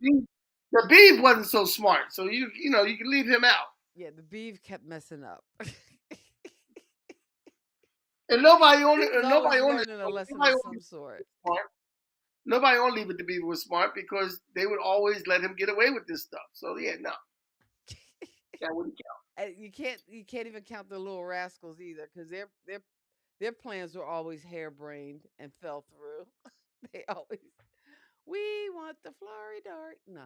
[SPEAKER 5] Beeb wasn't so smart, so you can leave him out.
[SPEAKER 4] yeah, the beef kept messing up.
[SPEAKER 5] And nobody on
[SPEAKER 4] He
[SPEAKER 5] it,
[SPEAKER 4] was
[SPEAKER 5] and
[SPEAKER 4] always
[SPEAKER 5] nobody on the
[SPEAKER 4] learning a
[SPEAKER 5] show,
[SPEAKER 4] lesson
[SPEAKER 5] nobody
[SPEAKER 4] of
[SPEAKER 5] on
[SPEAKER 4] some
[SPEAKER 5] the show
[SPEAKER 4] sort.
[SPEAKER 5] was smart. Nobody on Leave It to Beaver was smart because they would always let him get away with this stuff. So yeah, no, that wouldn't count.
[SPEAKER 4] And you can't even count the little rascals either, because their plans were always harebrained and fell through. They always, we want the flowery dart. No,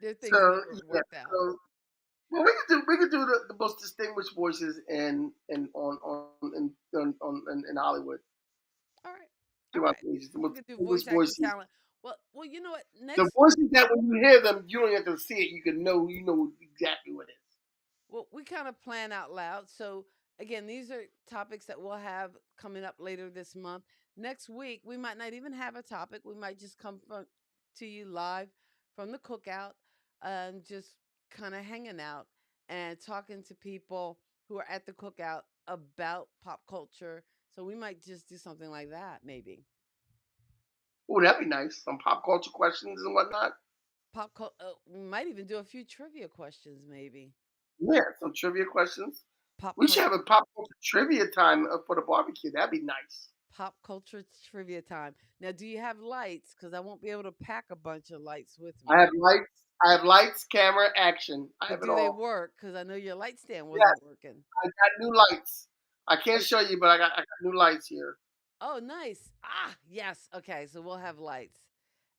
[SPEAKER 4] their things
[SPEAKER 5] So
[SPEAKER 4] never
[SPEAKER 5] yeah,
[SPEAKER 4] worked out.
[SPEAKER 5] so well, we could do the most distinguished voices in Hollywood
[SPEAKER 4] All right, all
[SPEAKER 5] throughout
[SPEAKER 4] right.
[SPEAKER 5] the ages. The
[SPEAKER 4] We
[SPEAKER 5] most
[SPEAKER 4] could do voice
[SPEAKER 5] distinguished
[SPEAKER 4] acting
[SPEAKER 5] voices.
[SPEAKER 4] talent. Well, you know what?
[SPEAKER 5] The
[SPEAKER 4] Next,
[SPEAKER 5] voices that when you hear them, you don't have to see it. You know exactly what it is.
[SPEAKER 4] well, we kind of plan out loud. So again, these are topics that we'll have coming up later this month. Next week, we might not even have a topic. We might just come to you live from the cookout and just kind of hanging out and talking to people who are at the cookout about pop culture. So we might just do something like that, maybe.
[SPEAKER 5] Oh, that'd be nice. Some pop culture questions and whatnot.
[SPEAKER 4] We might even do a few trivia questions, maybe.
[SPEAKER 5] Yeah, some trivia questions.
[SPEAKER 4] Pop
[SPEAKER 5] We should
[SPEAKER 4] culture.
[SPEAKER 5] have a pop culture trivia time for the barbecue. That'd be nice.
[SPEAKER 4] Pop culture trivia time. Now, do you have lights? Because I won't be able to pack a bunch of lights with
[SPEAKER 5] I
[SPEAKER 4] me.
[SPEAKER 5] have lights. I have lights, camera, action. I
[SPEAKER 4] But
[SPEAKER 5] have it
[SPEAKER 4] do they
[SPEAKER 5] all.
[SPEAKER 4] work? Because I know your light stand
[SPEAKER 5] Yes,
[SPEAKER 4] wasn't working.
[SPEAKER 5] I got new lights. I
[SPEAKER 4] Oh,
[SPEAKER 5] can't show you, but I got new lights here.
[SPEAKER 4] oh, nice. Ah, yes. Okay, so we'll have lights.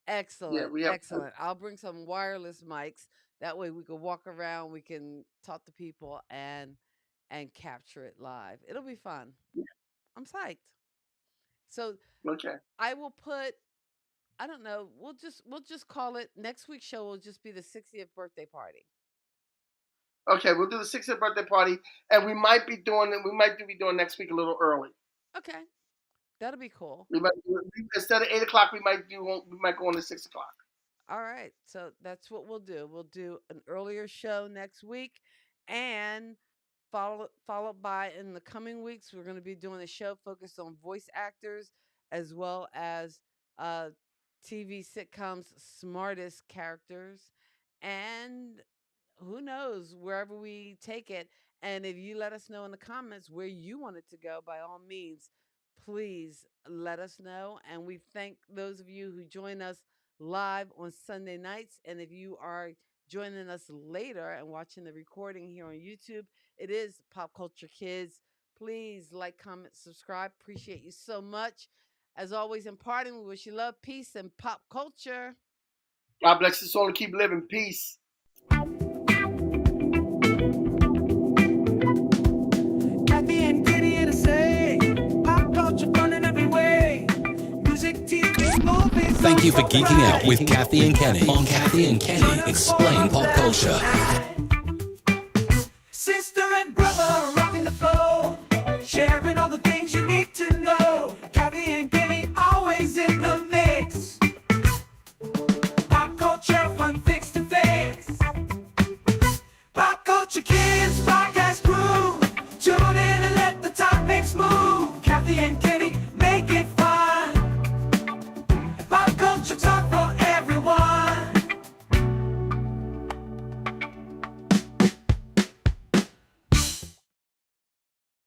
[SPEAKER 5] Yeah,
[SPEAKER 4] Excellent,
[SPEAKER 5] we have.
[SPEAKER 4] excellent. I'll bring some wireless mics. That way we can walk around, we can talk to people and capture it live. It'll be fun. I'm psyched. So
[SPEAKER 5] Okay.
[SPEAKER 4] I will put I don't know, we'll just call it next week's show will just be the 60th birthday party.
[SPEAKER 5] Okay, we'll do the 60th birthday party, and we might be doing it. We might be doing next week a little early.
[SPEAKER 4] Okay. That'll be cool.
[SPEAKER 5] We might do instead of 8 o'clock. We might go on to 6 o'clock.
[SPEAKER 4] All right. So that's what we'll do. We'll do an earlier show next week and followed by in the coming weeks we're going to be doing a show focused on voice actors as well as uh TV sitcoms smartest characters and who knows wherever we take it. And if you let us know in the comments where you want it to go, by all means, please let us know. And we thank those of you who join us live on Sunday nights. And if you are joining us later and watching the recording here on YouTube, it is Pop Culture Kids. Please like, comment, subscribe. Appreciate you so much. As always, in parting, we wish you love, peace, and pop culture.
[SPEAKER 5] God bless us all and keep living. Peace.
[SPEAKER 1] Kathy and Kenny here to say, pop culture fun in every way. Music, TV, movies.
[SPEAKER 3] Thank you for
[SPEAKER 1] songs,
[SPEAKER 3] geeking out
[SPEAKER 1] variety.
[SPEAKER 3] with Kathy and Kenny on Kathy and Kenny Explain Pop Culture.
[SPEAKER 1] Sister and brother rocking the flow, sharing all the things you need to know. Kathy and Kenny always in the mix. Pop culture, fun fix to fix. Pop Culture Kids podcast crew, tune in and let the topics move. Kathy and Kenny.